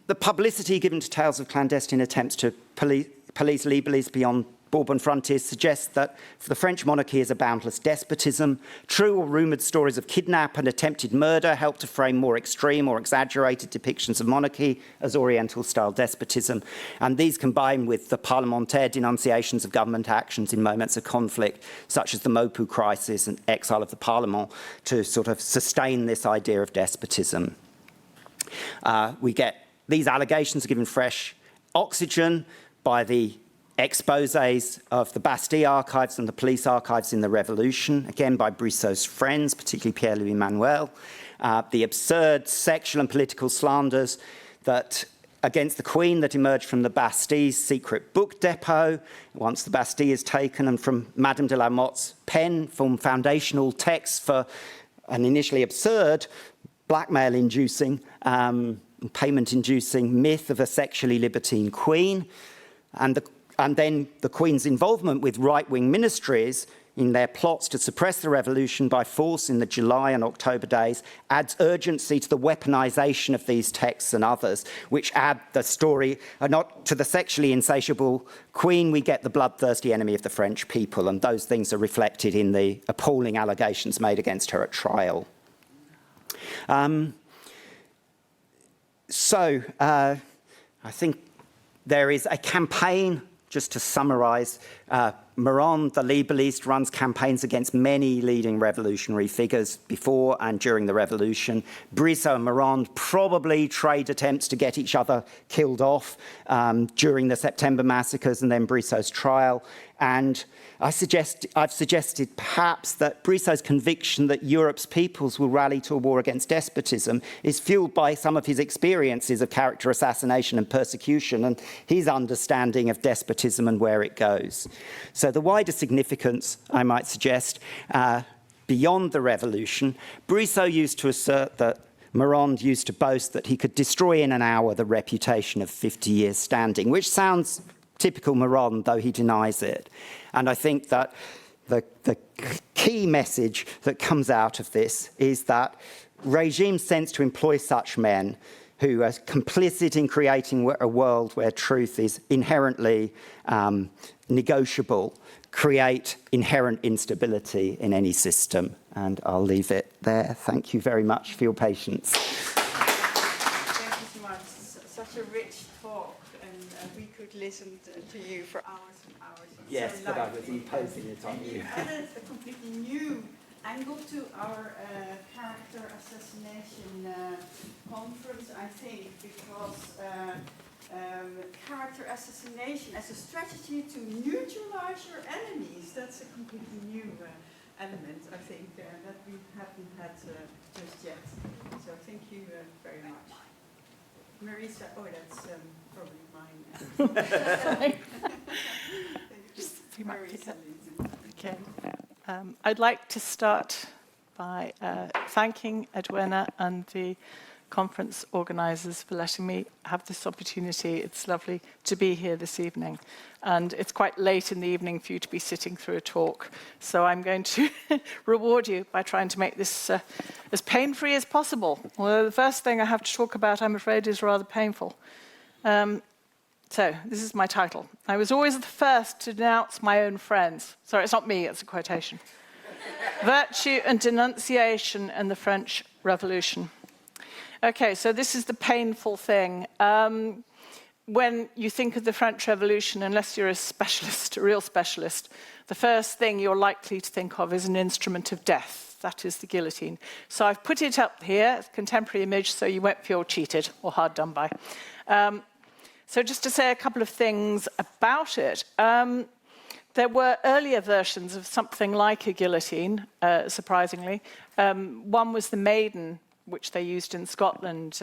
the publicity given to tales of clandestine attempts to police liberals beyond Bourbon frontiers suggests that for the French monarchy is a boundless despotism. True or rumoured stories of kidnap and attempted murder help to frame more extreme or exaggerated depictions of monarchy as Oriental-style despotism. And these combine with the parlementaire denunciations of government actions in moments of conflict, such as the Maupoux crisis and exile of the Parlement, to sort of sustain this idea of despotism. We get these allegations are given fresh oxygen by the exposés of the Bastille archives and the police archives in the Revolution, again by Brissot's friends, particularly Pierre-Louis Manuel, the absurd sexual and political slanders that against the Queen that emerged from the Bastille's secret book depot once the Bastille is taken, and from Madame de la Motte's pen form foundational texts for an initially absurd blackmail-inducing, payment-inducing myth of a sexually libertine Queen, and then the Queen's involvement with right-wing ministries in their plots to suppress the revolution by force in the July and October days adds urgency to the weaponization of these texts and others, which add the story, not to the sexually insatiable Queen, we get the bloodthirsty enemy of the French people, and those things are reflected in the appalling allegations made against her at trial. I think there is a campaign, just to summarise, Morand, the liberalist, runs campaigns against many leading revolutionary figures before and during the revolution. Brissot and Morand probably trade attempts to get each other killed off during the September massacres and then Brissot's trial. And I've suggested perhaps that Brissot's conviction that Europe's peoples will rally to a war against despotism is fueled by some of his experiences of character assassination and persecution and his understanding of despotism and where it goes. So the wider significance, I might suggest, beyond the revolution, Brissot used to assert that Morand used to boast that he could destroy in an hour the reputation of 50 years standing, which sounds typical Morand, though he denies it. And I think that the key message that comes out of this is that regimes sense to employ such men who are complicit in creating a world where truth is inherently negotiable, create inherent instability in any system. And I'll leave it there. Thank you very much for your patience. Thank you so much. Such a rich talk, and we could listen to you for hours and hours. Yes, but I was imposing it on you. You added a completely new angle to our character assassination conference, I think, because character assassination as a strategy to neutralize your enemies, that's a completely new element, I think, that we haven't had just yet. So thank you very much. Marisa, oh, that's probably mine. Marisa. Okay. I'd like to start by thanking Edwina and the conference organisers for letting me have this opportunity. It's lovely to be here this evening. And it's quite late in the evening for you to be sitting through a talk. So I'm going to reward you by trying to make this as pain-free as possible. Although the first thing I have to talk about, I'm afraid, is rather painful. So this is my title. I was always the first to denounce my own friends. Sorry, it's not me, it's a quotation. Virtue and denunciation in the French Revolution. Okay, so this is the painful thing. When you think of the French Revolution, unless you're a specialist, a real specialist, the first thing you're likely to think of is an instrument of death. That is the guillotine. So I've put it up here, a contemporary image, so you won't feel cheated or hard done by. So just to say a couple of things about it. There were earlier versions of something like a guillotine, surprisingly. One was the Maiden, which they used in Scotland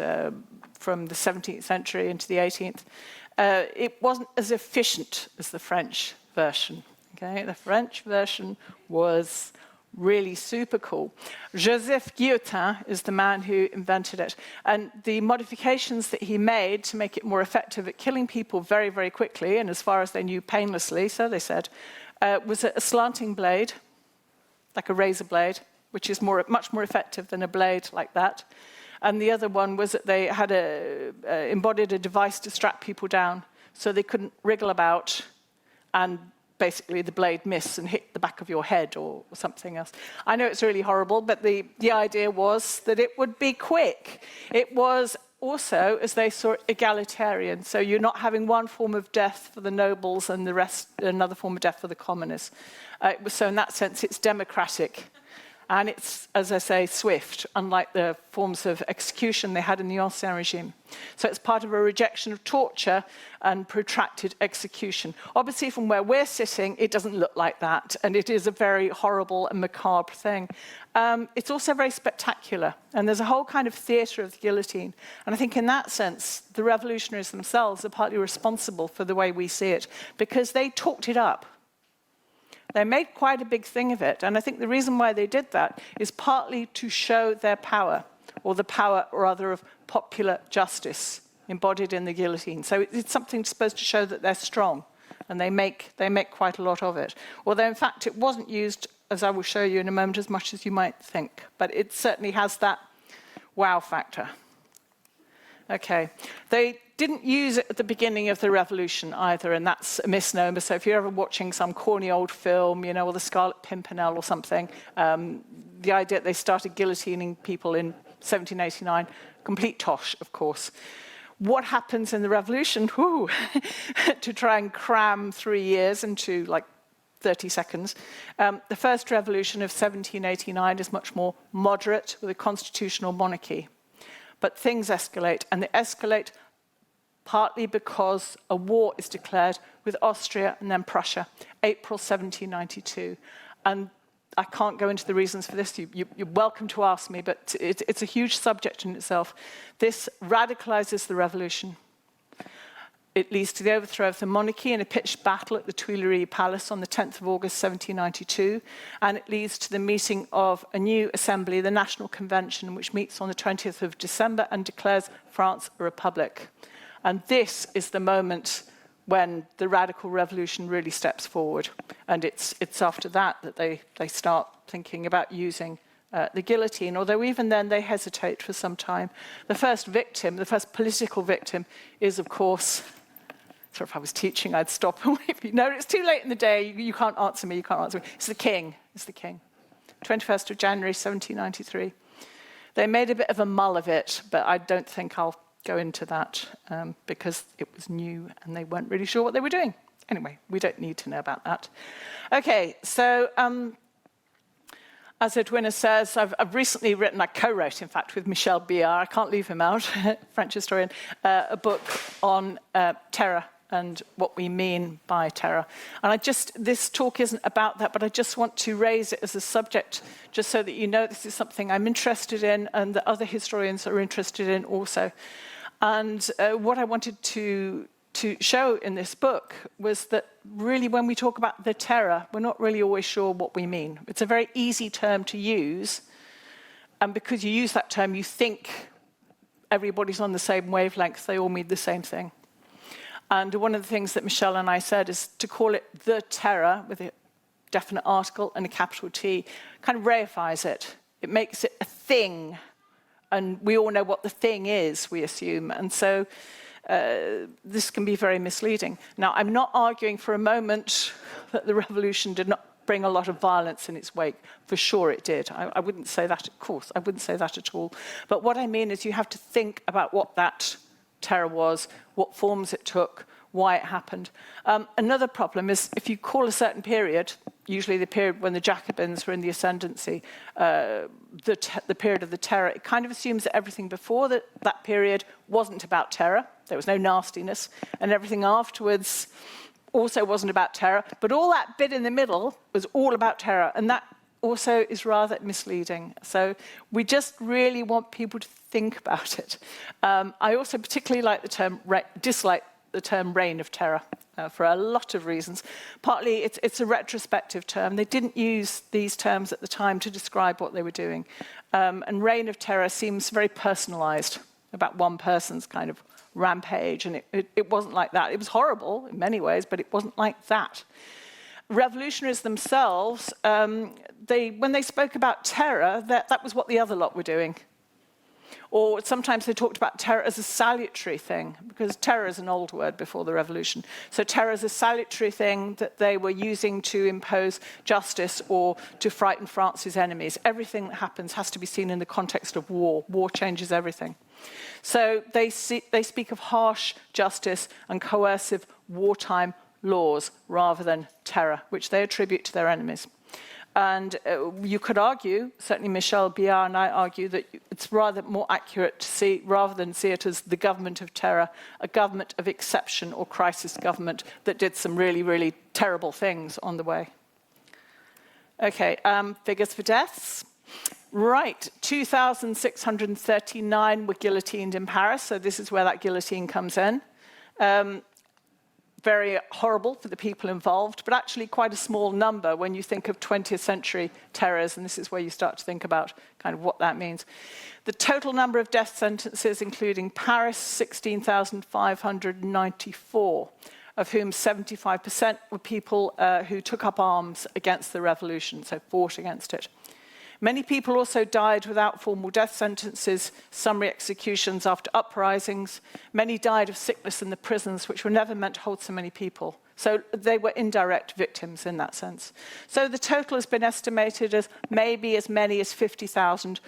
from the 17th century into the 18th. It wasn't as efficient as the French version. Okay? The French version was really super cool. Joseph Guillotin is the man who invented it. And the modifications that he made to make it more effective at killing people very, very quickly, and as far as they knew, painlessly, so they said, was a slanting blade, like a razor blade, which is much more effective than a blade like that. And the other one was that they had embodied a device to strap people down so they couldn't wriggle about and basically the blade miss and hit the back of your head or something else. I know it's really horrible, but the idea was that it would be quick. It was also, as they saw it, egalitarian. So you're not having one form of death for the nobles and the rest, another form of death for the commoners. So in that sense, it's democratic. And it's, as I say, swift, unlike the forms of execution they had in the Ancien regime. So it's part of a rejection of torture and protracted execution. Obviously, from where we're sitting, it doesn't look like that. And it is a very horrible and macabre thing. It's also very spectacular. And there's a whole kind of theatre of the guillotine. And I think in that sense, the revolutionaries themselves are partly responsible for the way we see it, because they talked it up. They made quite a big thing of it, and I think the reason why they did that is partly to show their power, or the power, rather, of popular justice embodied in the guillotine. So it's something supposed to show that they're strong, and they make quite a lot of it. Although, in fact, it wasn't used, as I will show you in a moment, as much as you might think, but it certainly has that wow factor. Okay, they didn't use it at the beginning of the revolution either, and that's a misnomer. So if you're ever watching some corny old film, you know, or the Scarlet Pimpernel or something, the idea that they started guillotining people in 1789, complete tosh, of course. What happens in the revolution, to try and cram 3 years into like 30 seconds. The first revolution of 1789 is much more moderate with a constitutional monarchy. But things escalate, and they escalate partly because a war is declared with Austria and then Prussia, April 1792. And I can't go into the reasons for this. You're welcome to ask me, but it's a huge subject in itself. This radicalizes the revolution. It leads to the overthrow of the monarchy in a pitched battle at the Tuileries Palace on the 10th of August 1792, and it leads to the meeting of a new assembly, the National Convention, which meets on the 20th of December and declares France a republic. And this is the moment when the radical revolution really steps forward. And it's after that that they start thinking about using the guillotine, although even then they hesitate for some time. The first victim, the first political victim, is, of course, sorry, if I was teaching, I'd stop and wait for you. No, it's too late in the day. You can't answer me. You can't answer me. It's the king. It's the king. 21st of January, 1793. They made a bit of a mull of it, but I don't think I'll go into that because it was new and they weren't really sure what they were doing. Anyway, we don't need to know about that. Okay, so as Edwina says, I've recently written, I co-wrote, in fact, with Michel Biard, I can't leave him out, French historian, a book on terror and what we mean by terror. And this talk isn't about that, but I just want to raise it as a subject, just so that you know this is something I'm interested in and that other historians are interested in also. And what I wanted to show in this book was that really when we talk about the terror, we're not really always sure what we mean. It's a very easy term to use, and because you use that term, you think everybody's on the same wavelength, they all mean the same thing. And one of the things that Michelle and I said is to call it the terror with a definite article and a capital T kind of reifies it. It makes it a thing, and we all know what the thing is, we assume. And so this can be very misleading. Now, I'm not arguing for a moment that the revolution did not bring a lot of violence in its wake. For sure it did. I wouldn't say that, of course. I wouldn't say that at all. But what I mean is you have to think about what that terror was, what forms it took, why it happened. Another problem is if you call a certain period, usually the period when the Jacobins were in the ascendancy, the period of the terror, it kind of assumes that everything before that period wasn't about terror. There was no nastiness, and everything afterwards also wasn't about terror, but all that bit in the middle was all about terror, and that also is rather misleading. So we just really want people to think about it. I also particularly dislike the term reign of terror for a lot of reasons. Partly it's a retrospective term. They didn't use these terms at the time to describe what they were doing. And reign of terror seems very personalized, about one person's kind of rampage, and it wasn't like that. It was horrible in many ways, but it wasn't like that. Revolutionaries themselves, when they spoke about terror, that was what the other lot were doing. Or sometimes they talked about terror as a salutary thing, because terror is an old word before the revolution. So terror is a salutary thing that they were using to impose justice or to frighten France's enemies. Everything that happens has to be seen in the context of war. War changes everything. So they speak of harsh justice and coercive wartime laws rather than terror, which they attribute to their enemies. And you could argue, certainly Michel Biard and I argue, that it's rather more accurate to see, rather than see it as the government of terror, a government of exception or crisis government that did some really, really terrible things on the way. Okay, figures for deaths. Right, 2,639 were guillotined in Paris, so this is where that guillotine comes in. Very horrible for the people involved, but actually quite a small number when you think of 20th century terrors, and this is where you start to think about kind of what that means. The total number of death sentences, including Paris, 16,594, of whom 75% were people who took up arms against the revolution, so fought against it. Many people also died without formal death sentences, summary executions after uprisings. Many died of sickness in the prisons, which were never meant to hold so many people. So they were indirect victims in that sense. So the total has been estimated as maybe as many as 50,000,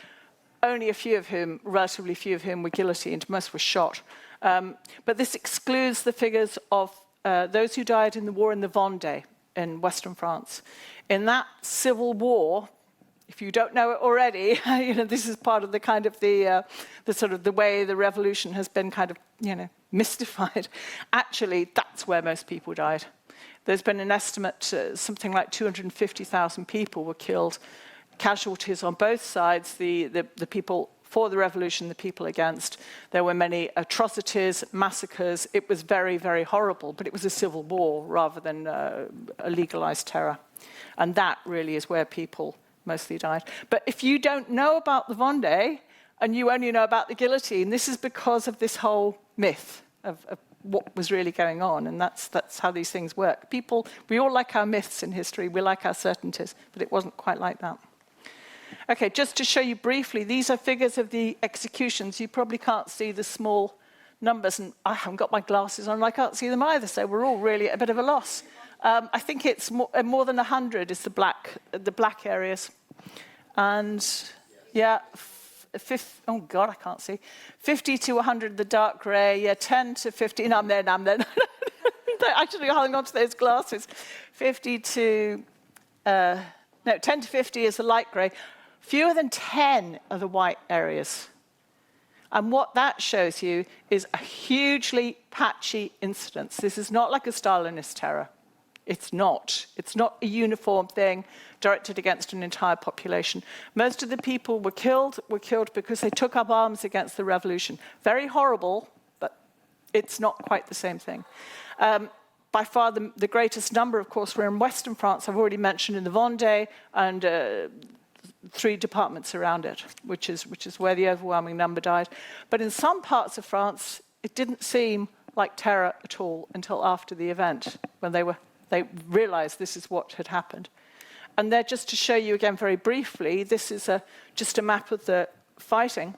only a few of whom, relatively few of whom, were guillotined. Most were shot. But this excludes the figures of those who died in the war in the Vendée. in Western France. In that civil war, if you don't know it already, this is part of the kind of the sort of the way the revolution has been kind of, mystified. Actually, that's where most people died. There's been an estimate, something like 250,000 people were killed, casualties on both sides, the people for the revolution, the people against. There were many atrocities, massacres. It was very, very horrible, but it was a civil war rather than a legalized terror. And that really is where people mostly died. But if you don't know about the Vendée and you only know about the guillotine, this is because of this whole myth of what was really going on, and that's how these things work. People, we all like our myths in history, we like our certainties, but it wasn't quite like that. Okay, just to show you briefly, these are figures of the executions. You probably can't see the small numbers, and I haven't got my glasses on, and I can't see them either, so we're all really at a bit of a loss. I think it's more than 100 is the black areas. And yeah, oh God, I can't see. 50 to 100 the dark grey, yeah, 10 to 50, no, I'm there. Actually holding on to those glasses. 10 to 50 is the light grey. Fewer than 10 are the white areas. And what that shows you is a hugely patchy incidence. This is not like a Stalinist terror. It's not. It's not a uniform thing directed against an entire population. Most of the people were killed because they took up arms against the revolution. Very horrible, but it's not quite the same thing. By far, the greatest number, of course, were in Western France. I've already mentioned in the Vendée and 3 departments around it, which is where the overwhelming number died. But in some parts of France, it didn't seem like terror at all until after the event, when they realized this is what had happened. And there, just to show you again very briefly, this is just a map of the fighting,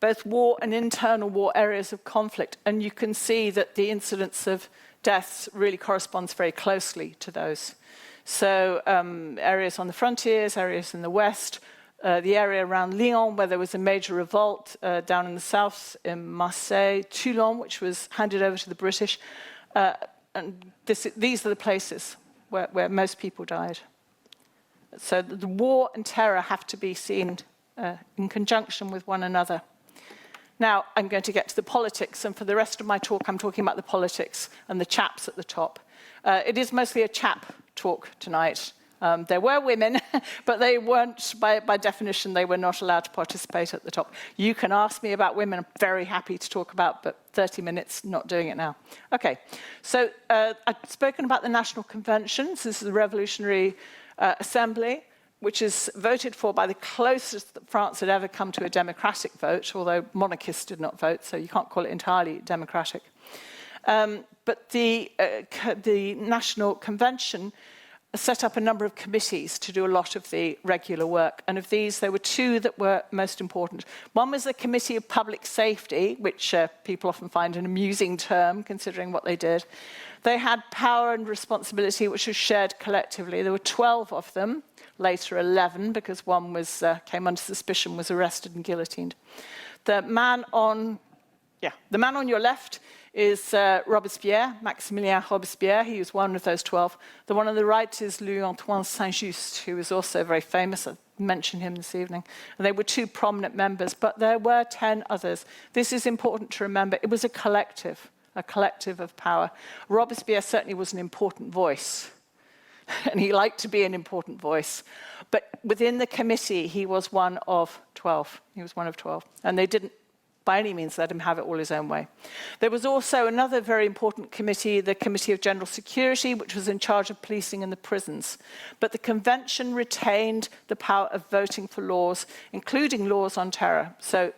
both war and internal war areas of conflict. And you can see that the incidence of deaths really corresponds very closely to those. So areas on the frontiers, areas in the west, the area around Lyon, where there was a major revolt, down in the south, in Marseille, Toulon, which was handed over to the British. And these are the places where most people died. So the war and terror have to be seen in conjunction with one another. Now, I'm going to get to the politics, and for the rest of my talk, I'm talking about the politics and the chaps at the top. It is mostly a chap talk tonight. There were women, but they weren't, by definition, they were not allowed to participate at the top. You can ask me about women, I'm very happy to talk about, but 30 minutes, not doing it now. Okay, so I've spoken about the National Conventions. This is the Revolutionary Assembly, which is voted for by the closest that France had ever come to a democratic vote, although monarchists did not vote, so you can't call it entirely democratic. But the National Convention set up a number of committees to do a lot of the regular work. And of these, there were 2 that were most important. One was the Committee of Public Safety, which people often find an amusing term, considering what they did. They had power and responsibility, which was shared collectively. There were 12 of them, later 11, because one came under suspicion, was arrested and guillotined. The man on your left is Robespierre, Maximilien Robespierre. He was one of those 12. The one on the right is Louis-Antoine Saint-Just, who is also very famous. I mentioned him this evening. And they were 2 prominent members, but there were 10 others. This is important to remember. It was a collective of power. Robespierre certainly was an important voice, and he liked to be an important voice. But within the committee, he was one of 12. He was one of 12. And they didn't by any means let him have it all his own way. There was also another very important committee, the Committee of General Security, which was in charge of policing in the prisons. But the convention retained the power of voting for laws, including laws on terror. So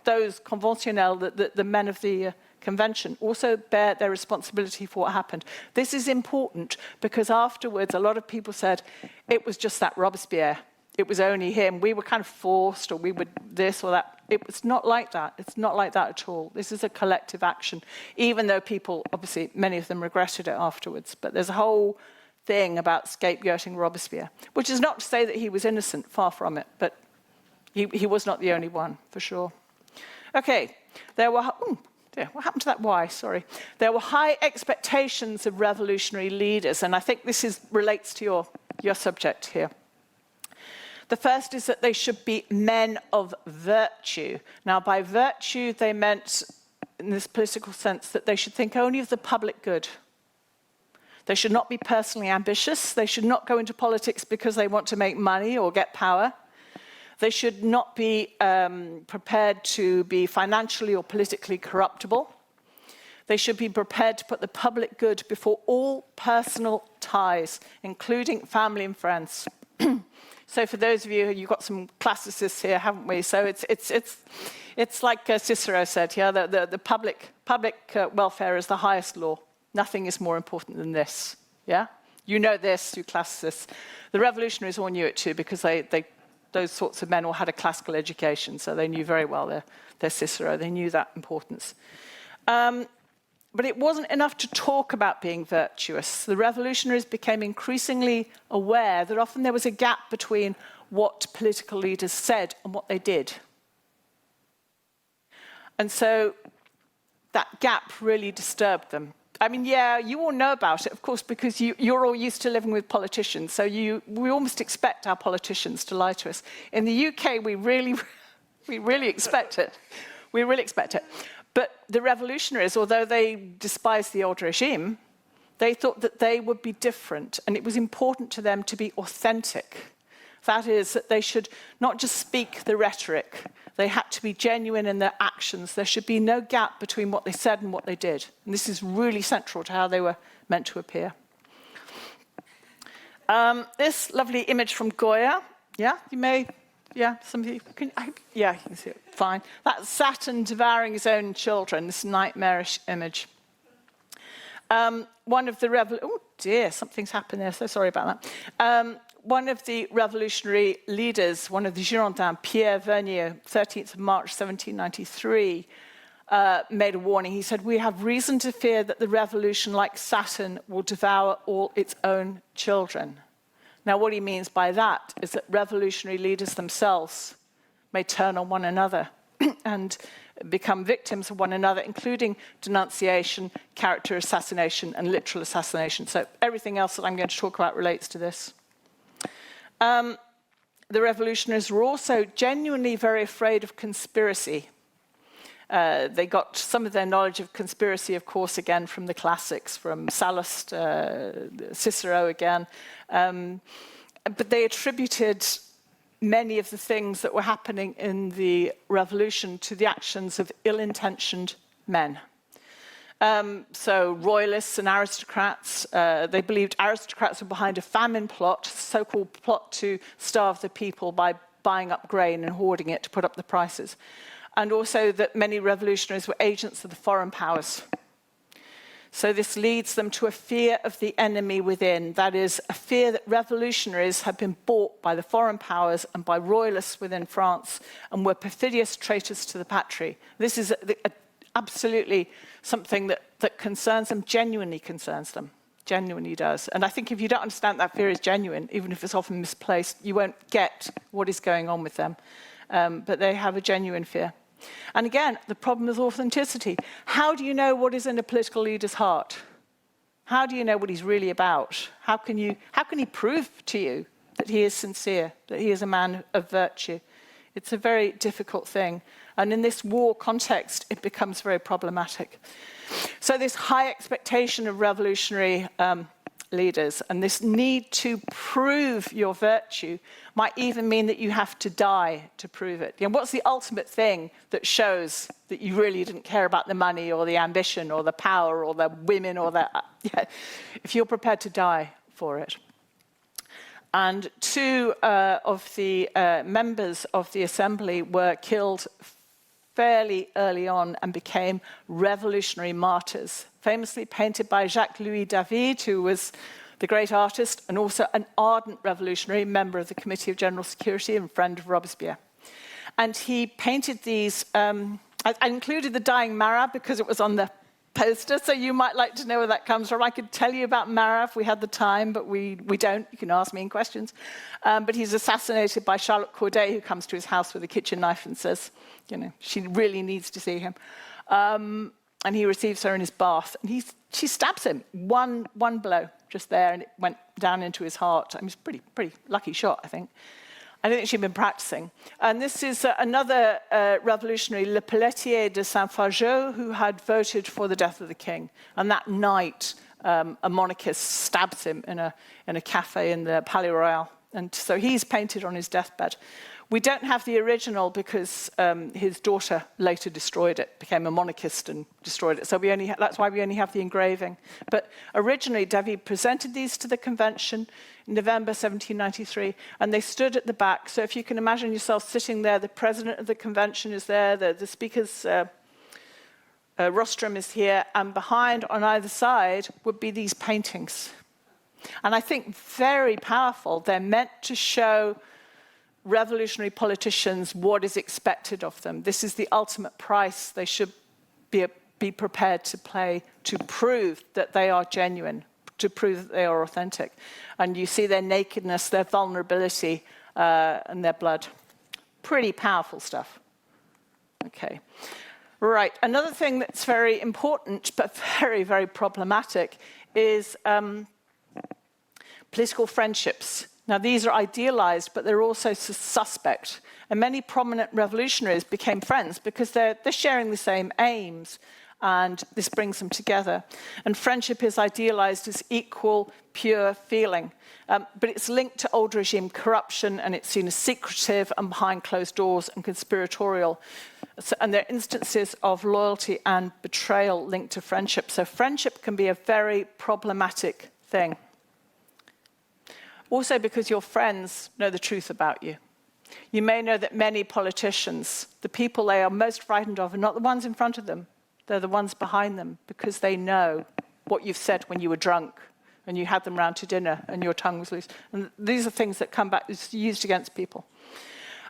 those conventionnels, the men of the convention, also bear their responsibility for what happened. This is important because afterwards a lot of people said it was just that Robespierre. It was only him. We were kind of forced, or we were this or that. It's not like that. It's not like that at all. This is a collective action, even though people, obviously, many of them regretted it afterwards. But there's a whole thing about scapegoating Robespierre, which is not to say that he was innocent, far from it, but he was not the only one, for sure. Okay, there were what happened to that Y? Sorry. There were high expectations of revolutionary leaders, and I think this relates to your subject here. The first is that they should be men of virtue. Now, by virtue, they meant, in this political sense, that they should think only of the public good. They should not be personally ambitious. They should not go into politics because they want to make money or get power. They should not be prepared to be financially or politically corruptible. They should be prepared to put the public good before all personal ties, including family and friends. So for those of you, you've got some classicists here, haven't we? So it's like Cicero said, yeah, the public welfare is the highest law. Nothing is more important than this, yeah? You know this, you classicists. The revolutionaries all knew it too, because those sorts of men all had a classical education, so they knew very well their Cicero. They knew that importance. But it wasn't enough to talk about being virtuous. The revolutionaries became increasingly aware that often there was a gap between what political leaders said and what they did. And so that gap really disturbed them. I mean, yeah, you all know about it, of course, because you're all used to living with politicians, so we almost expect our politicians to lie to us. In the UK, we really expect it. We really expect it. But the revolutionaries, although they despised the old regime, they thought that they would be different, and it was important to them to be authentic. That is, that they should not just speak the rhetoric, they had to be genuine in their actions. There should be no gap between what they said and what they did. And this is really central to how they were meant to appear. This lovely image from Goya, yeah, you may... Yeah, some of you can. Yeah, you can see it. Fine. That's Saturn devouring his own children. This nightmarish image. One of the oh dear, something's happened there. So sorry about that. One of the revolutionary leaders, one of the Girondins, Pierre Vernier, 13th of March, 1793, made a warning. He said, "We have reason to fear that the revolution, like Saturn, will devour all its own children." Now, what he means by that is that revolutionary leaders themselves may turn on one another and become victims of one another, including denunciation, character assassination, and literal assassination. So everything else that I'm going to talk about relates to this. The revolutionaries were also genuinely very afraid of conspiracy. They got some of their knowledge of conspiracy, of course, again, from the classics, from Sallust, Cicero again. But they attributed many of the things that were happening in the revolution to the actions of ill-intentioned men. So royalists and aristocrats, they believed aristocrats were behind a famine plot, so-called plot to starve the people by buying up grain and hoarding it to put up the prices. And also that many revolutionaries were agents of the foreign powers. So this leads them to a fear of the enemy within. That is, a fear that revolutionaries had been bought by the foreign powers and by royalists within France and were perfidious traitors to the patrie. This is absolutely something that concerns them, genuinely concerns them. Genuinely does. And I think if you don't understand that fear is genuine, even if it's often misplaced, you won't get what is going on with them. But they have a genuine fear. And again, the problem is authenticity. How do you know what is in a political leader's heart? How do you know what he's really about? How can he prove to you that he is sincere, that he is a man of virtue? It's a very difficult thing. And in this war context, it becomes very problematic. So this high expectation of revolutionary leaders and this need to prove your virtue might even mean that you have to die to prove it. You know, what's the ultimate thing that shows that you really didn't care about the money or the ambition or the power or the women or the... if you're prepared to die for it. And two of the members of the assembly were killed fairly early on and became revolutionary martyrs, famously painted by Jacques-Louis David, who was the great artist and also an ardent revolutionary, member of the Committee of General Security and friend of Robespierre. And he painted these, I included the dying Marat because it was on the poster, so you might like to know where that comes from. I could tell you about Marat if we had the time, but we don't. You can ask me in questions. But he's assassinated by Charlotte Corday, who comes to his house with a kitchen knife and says, you know, she really needs to see him. and he receives her in his bath, and she stabs him, one blow just there, and it went down into his heart. I mean, it's a pretty lucky shot, I think. I don't think she'd been practicing. And this is another revolutionary, Le Pelletier de Saint-Fargeau, who had voted for the death of the king. And that night, a monarchist stabs him in a cafe in the Palais Royal. And so he's painted on his deathbed. We don't have the original because his daughter later destroyed it, became a monarchist and destroyed it. So that's why we only have the engraving. But originally, David presented these to the convention in November 1793, and they stood at the back. So if you can imagine yourself sitting there, the president of the convention is there, the speaker's rostrum is here, and behind on either side would be these paintings. And I think very powerful. They're meant to show revolutionary politicians what is expected of them. This is the ultimate price they should be prepared to pay to prove that they are genuine, to prove that they are authentic. And you see their nakedness, their vulnerability, and their blood. Pretty powerful stuff. Okay. Right. Another thing that's very important, but very, very problematic, is political friendships. Now, these are idealized, but they're also suspect. And many prominent revolutionaries became friends because they're sharing the same aims, and this brings them together. And friendship is idealized as equal, pure feeling. But it's linked to old regime corruption, and it's seen as secretive and behind closed doors and conspiratorial. And there are instances of loyalty and betrayal linked to friendship. So friendship can be a very problematic thing. Also because your friends know the truth about you. You may know that many politicians, the people they are most frightened of are not the ones in front of them. They're the ones behind them because they know what you've said when you were drunk and you had them round to dinner and your tongue was loose. And these are things that come back, it's used against people.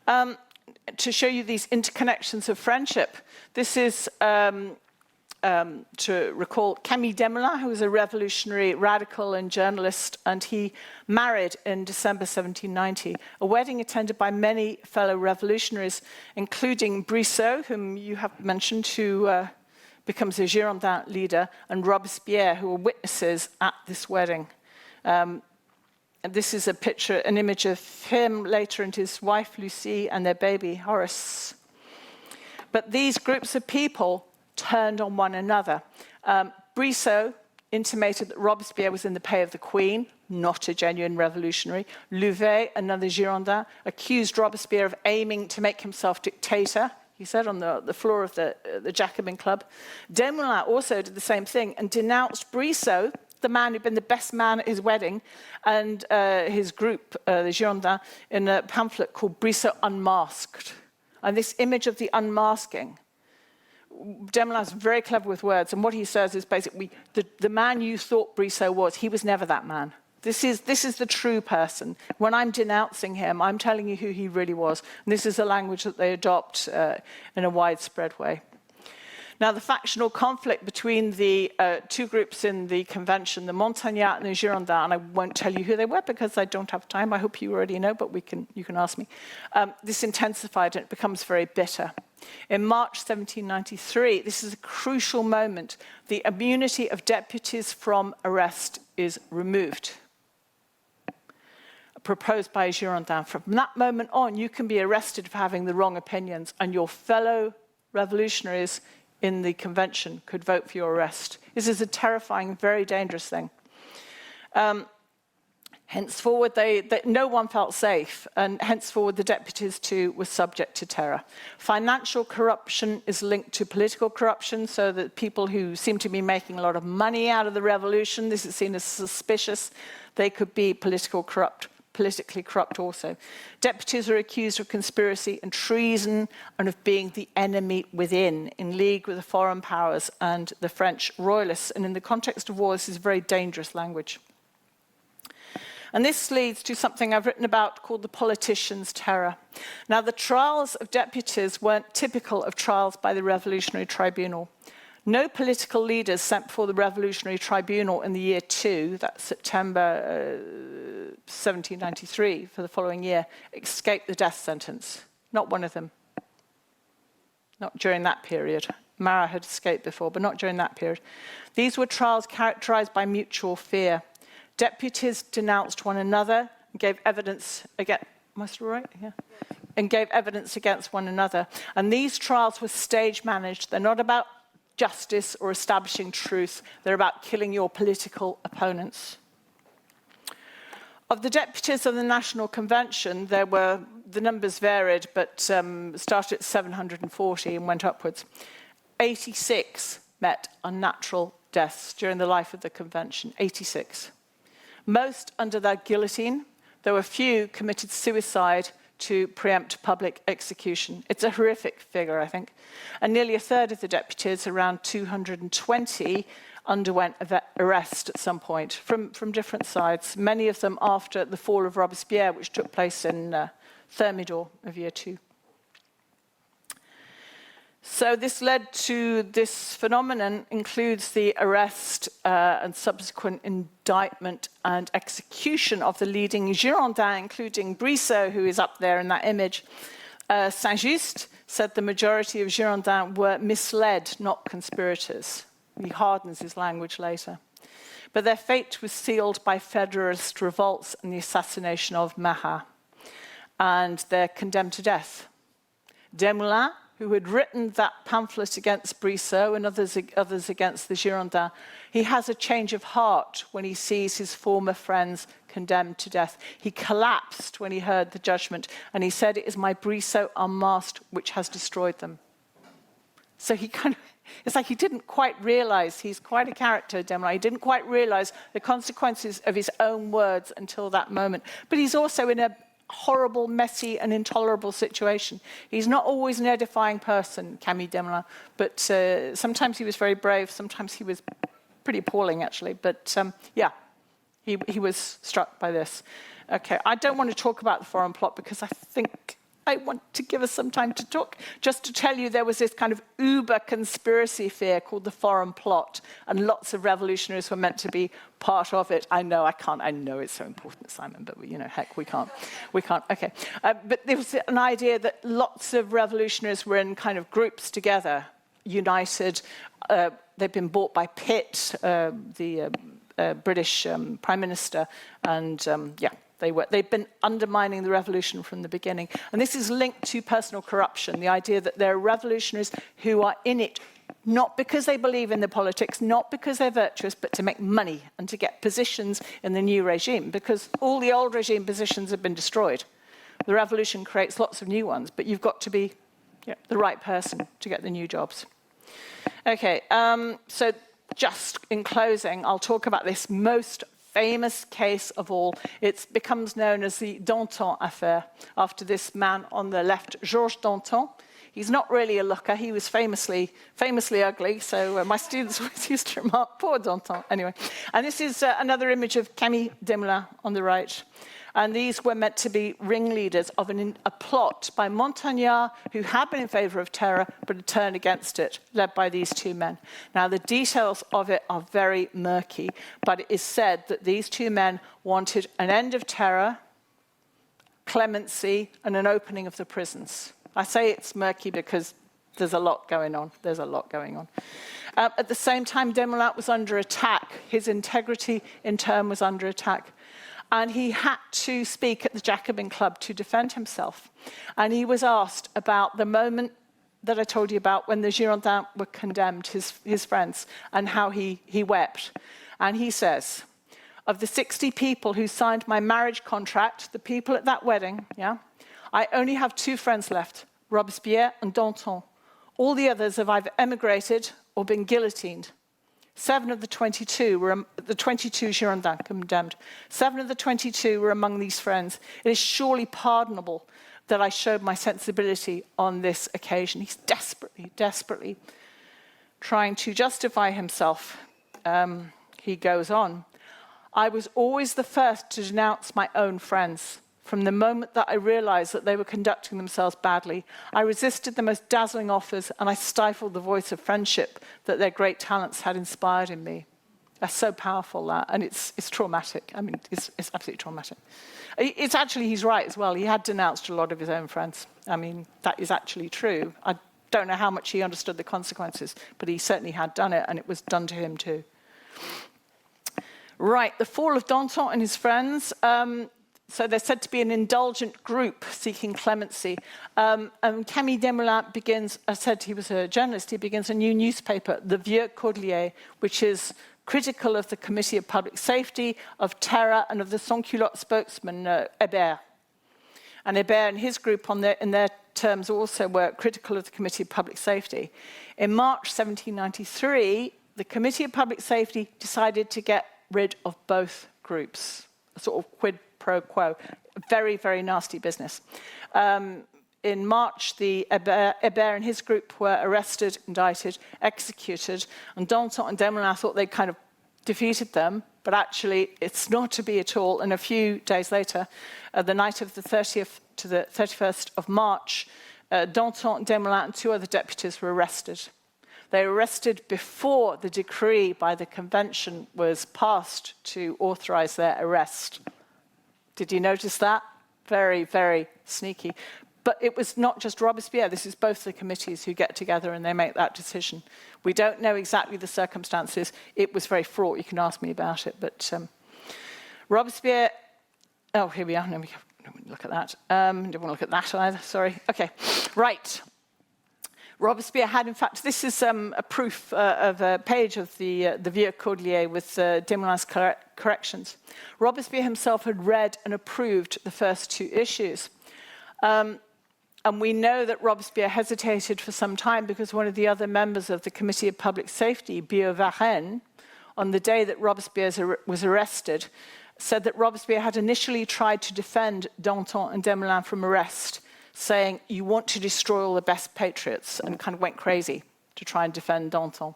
To show you these interconnections of friendship, this is to recall Camille Desmoulins, who was a revolutionary radical and journalist, and he married in December 1790, a wedding attended by many fellow revolutionaries, including Brissot, whom you have mentioned, who becomes a Girondin leader, and Robespierre, who were witnesses at this wedding. And this is a picture, an image of him later and his wife, Lucie, and their baby, Horace. But these groups of people turned on one another. Brissot intimated that Robespierre was in the pay of the Queen, not a genuine revolutionary. Louvet, another Girondin, accused Robespierre of aiming to make himself dictator, he said, on the floor of the Jacobin Club. Desmoulins also did the same thing and denounced Brissot, the man who'd been the best man at his wedding, and his group, the Girondins, in a pamphlet called Brissot Unmasked. And this image of the unmasking, Desmoulins is very clever with words, and what he says is basically, the man you thought Brissot was, he was never that man. This is the true person. When I'm denouncing him, I'm telling you who he really was. And this is a language that they adopt in a widespread way. Now, the factional conflict between the two groups in the convention, the Montagnards and the Girondins, and I won't tell you who they were because I don't have time. I hope you already know, but you can ask me. This intensified and it becomes very bitter. In March 1793, this is a crucial moment. The immunity of deputies from arrest is removed, proposed by a Girondin. From that moment on, you can be arrested for having the wrong opinions, and your fellow revolutionaries in the convention could vote for your arrest. This is a terrifying, very dangerous thing. Henceforward, no one felt safe, and henceforward the deputies too were subject to terror. Financial corruption is linked to political corruption, so that people who seem to be making a lot of money out of the revolution, this is seen as suspicious, they could be politically corrupt also. Deputies are accused of conspiracy and treason and of being the enemy within, in league with the foreign powers and the French royalists. And in the context of war, this is very dangerous language. And this leads to something I've written about called the politician's terror. Now, the trials of deputies weren't typical of trials by the Revolutionary Tribunal. No political leaders sent before the Revolutionary Tribunal in the year 2, that's September 1793, for the following year, escaped the death sentence. Not one of them. Not during that period. Marat had escaped before, but not during that period. These were trials characterized by mutual fear. Deputies denounced one another and gave evidence against, and gave evidence against one another. And these trials were stage managed. They're not about justice or establishing truth. They're about killing your political opponents. Of the deputies of the National Convention, the numbers varied, but started at 740 and went upwards. 86 met unnatural deaths during the life of the convention, 86. Most under their guillotine, though a few committed suicide to preempt public execution. It's a horrific figure, I think. And nearly a third of the deputies, around 220, underwent arrest at some point from different sides, many of them after the fall of Robespierre, which took place in Thermidor of year 2. So this led to this phenomenon, includes the arrest and subsequent indictment and execution of the leading Girondins, including Brissot, who is up there in that image. Saint-Just said the majority of Girondins were misled, not conspirators. He hardens his language later. But their fate was sealed by Federalist revolts and the assassination of Marat. And they're condemned to death. Desmoulins, who had written that pamphlet against Brissot and others against the Girondins, he has a change of heart when he sees his former friends condemned to death. He collapsed when he heard the judgment, and he said, "It is my Brissot unmasked which has destroyed them." So it's like he didn't quite realize, he's quite a character, Desmoulins, he didn't quite realize the consequences of his own words until that moment. But he's also in a horrible, messy, and intolerable situation. He's not always an edifying person, Camille Desmoulins, but sometimes he was very brave, sometimes he was pretty appalling, actually. But he was struck by this. Okay, I don't want to talk about the foreign plot because I think I want to give us some time to talk. Just to tell you, there was this kind of uber conspiracy fear called the foreign plot, and lots of revolutionaries were meant to be part of it. I know it's so important, Simon, but heck, we can't. Okay, but there was an idea that lots of revolutionaries were in kind of groups together, united. They've been bought by Pitt, the British Prime Minister, and they've been undermining the revolution from the beginning. And this is linked to personal corruption, the idea that there are revolutionaries who are in it not because they believe in the politics, not because they're virtuous, but to make money and to get positions in the new regime, because all the old regime positions have been destroyed. The revolution creates lots of new ones, but you've got to be the right person to get the new jobs. Okay, so just in closing, I'll talk about this most famous case of all. It becomes known as the Danton affair, after this man on the left, Georges Danton. He's not really a looker. He was famously ugly, so my students always used to remark, poor Danton. Anyway, and this is another image of Camille Desmoulins on the right. And these were meant to be ringleaders of a plot by Montagnard, who had been in favor of terror, but had turned against it, led by these two men. Now, the details of it are very murky, but it is said that these two men wanted an end of terror, clemency, and an opening of the prisons. I say it's murky because there's a lot going on. At the same time, Desmoulins was under attack. His integrity, in turn, was under attack. And he had to speak at the Jacobin Club to defend himself. And he was asked about the moment that I told you about when the Girondins were condemned, his friends, and how he wept. And he says, of the 60 people who signed my marriage contract, the people at that wedding, I only have 2 friends left, Robespierre and Danton. All the others have either emigrated or been guillotined. 7 of the 22 were the 22 Girondins condemned. 7 of the 22 were among these friends. It is surely pardonable that I showed my sensibility on this occasion. He's desperately trying to justify himself. He goes on. I was always the first to denounce my own friends. From the moment that I realized that they were conducting themselves badly, I resisted the most dazzling offers, and I stifled the voice of friendship that their great talents had inspired in me. That's so powerful, that, and it's traumatic. I mean, it's absolutely traumatic. He's right as well. He had denounced a lot of his own friends. I mean, that is actually true. don't know how much he understood the consequences, but he certainly had done it, and it was done to him too. Right, the fall of Danton and his friends. So they're said to be an indulgent group seeking clemency. And Camille Desmoulins begins, I said he was a journalist, he begins a new newspaper, the Vieux Cordelier, which is critical of the Committee of Public Safety, of Terror, and of the sans-culotte spokesman, Hébert. And Hébert and his group, in their terms, also were critical of the Committee of Public Safety. In March 1793, the Committee of Public Safety decided to get rid of both groups, a sort of quid pro quo. Very, very nasty business. In March, Hébert and his group were arrested, indicted, executed, and Danton and Desmoulins thought they kind of defeated them, but actually it's not to be at all. And a few days later, the night of the 30th to the 31st of March, Danton, Desmoulins, and 2 other deputies were arrested. They were arrested before the decree by the convention was passed to authorize their arrest. Did you notice that? Very, very sneaky. But it was not just Robespierre. This is both the committees who get together and they make that decision. We don't know exactly the circumstances. It was very fraught. You can ask me about it. But Robespierre... Oh, here we are. No, we don't look at that. Don't want to look at that either. Sorry. OK. Right. Robespierre had, in fact, this is a proof of a page of the Vieux Cordelier with Desmoulins' corrections. Robespierre himself had read and approved the first 2 issues. And we know that Robespierre hesitated for some time because one of the other members of the Committee of Public Safety, Billaud-Varenne, on the day that Robespierre was arrested, said that Robespierre had initially tried to defend Danton and Desmoulins from arrest, saying, you want to destroy all the best patriots, and kind of went crazy to try and defend Danton.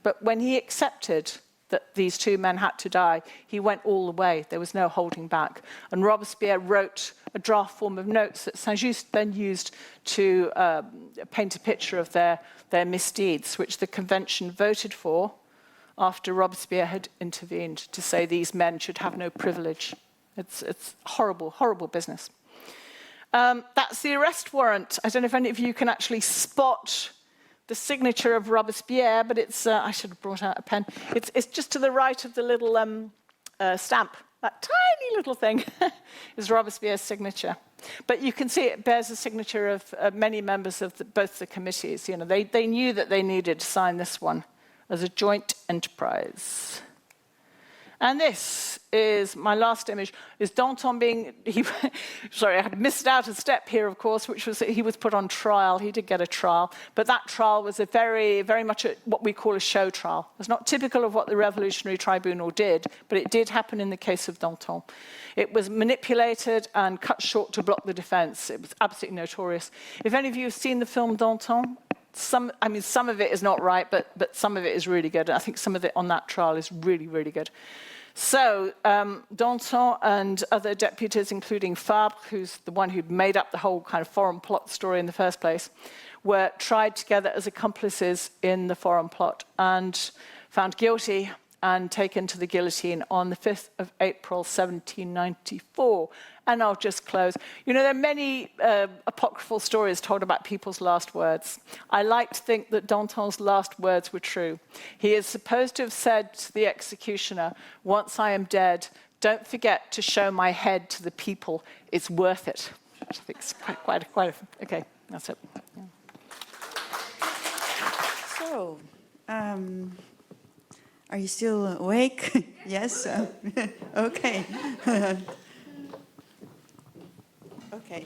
But when he accepted that these 2 men had to die, he went all the way. There was no holding back. And Robespierre wrote a draft form of notes that Saint-Just then used to paint a picture of their misdeeds, which the convention voted for after Robespierre had intervened to say these men should have no privilege. It's horrible, horrible business. That's the arrest warrant. I don't know if any of you can actually spot the signature of Robespierre, but it's, I should have brought out a pen. It's just to the right of the little stamp. That tiny little thing is Robespierre's signature. But you can see it bears the signature of many members of both the committees. You know, they knew that they needed to sign this one as a joint enterprise. And this is my last image, is Danton being, sorry, I had missed out a step here, of course, which was that he was put on trial. He did get a trial, but that trial was a very, very much what we call a show trial. It's not typical of what the Revolutionary Tribunal did, but it did happen in the case of Danton. It was manipulated and cut short to block the defense. It was absolutely notorious. If any of you have seen the film Danton, some of it is not right, but some of it is really good. I think some of it on that trial is really, really good. So Danton and other deputies, including Fabre, who's the one who'd made up the whole kind of foreign plot story in the first place, were tried together as accomplices in the foreign plot and found guilty and taken to the guillotine on the 5th of April, 1794. And I'll just close. You know, there are many apocryphal stories told about people's last words. I like to think that Danton's last words were true. He is supposed to have said to the executioner, once I am dead, don't forget to show my head to the people. It's worth it. I think it's quite okay, that's it. Yeah. So, are you still awake? Yes? Okay. Okay.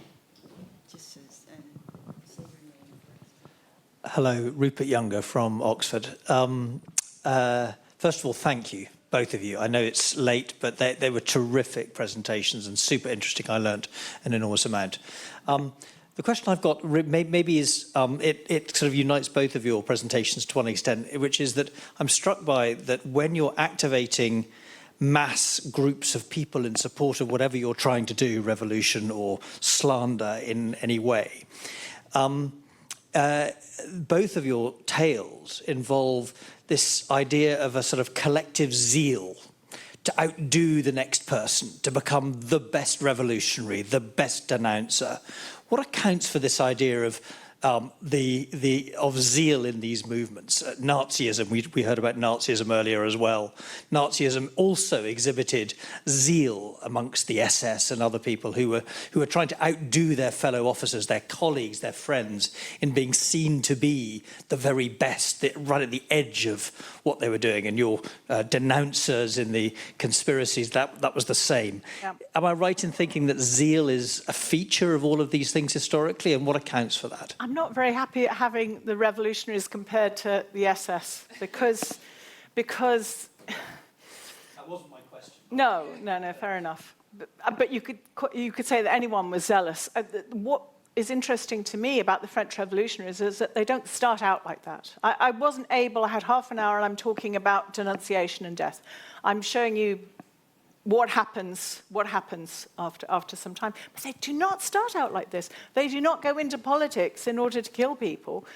Just say your name first. Hello, Rupert Younger from Oxford. First of all, thank you, both of you. I know it's late, but they were terrific presentations and super interesting. I learnt an enormous amount. The question I've got maybe is, it sort of unites both of your presentations to one extent, which is that I'm struck by that when you're activating mass groups of people in support of whatever you're trying to do, revolution or slander in any way, both of your tales involve this idea of a sort of collective zeal to outdo the next person, to become the best revolutionary, the best denouncer. What accounts for this idea of of zeal in these movements. Nazism, we heard about Nazism earlier as well. Nazism also exhibited zeal amongst the SS and other people who were trying to outdo their fellow officers, their colleagues, their friends, in being seen to be the very best, right at the edge of what they were doing. And your denouncers in the conspiracies, that was the same. Yeah. Am I right in thinking that zeal is a feature of all of these things historically, and what accounts for that? I'm not very happy at having the revolutionaries compared to the SS because that wasn't my question. No, fair enough. But you could say that anyone was zealous. What is interesting to me about the French revolutionaries is that they don't start out like that. I wasn't able. I had half an hour, and I'm talking about denunciation and death. I'm showing you what happens after some time. But they do not start out like this. They do not go into politics in order to kill people.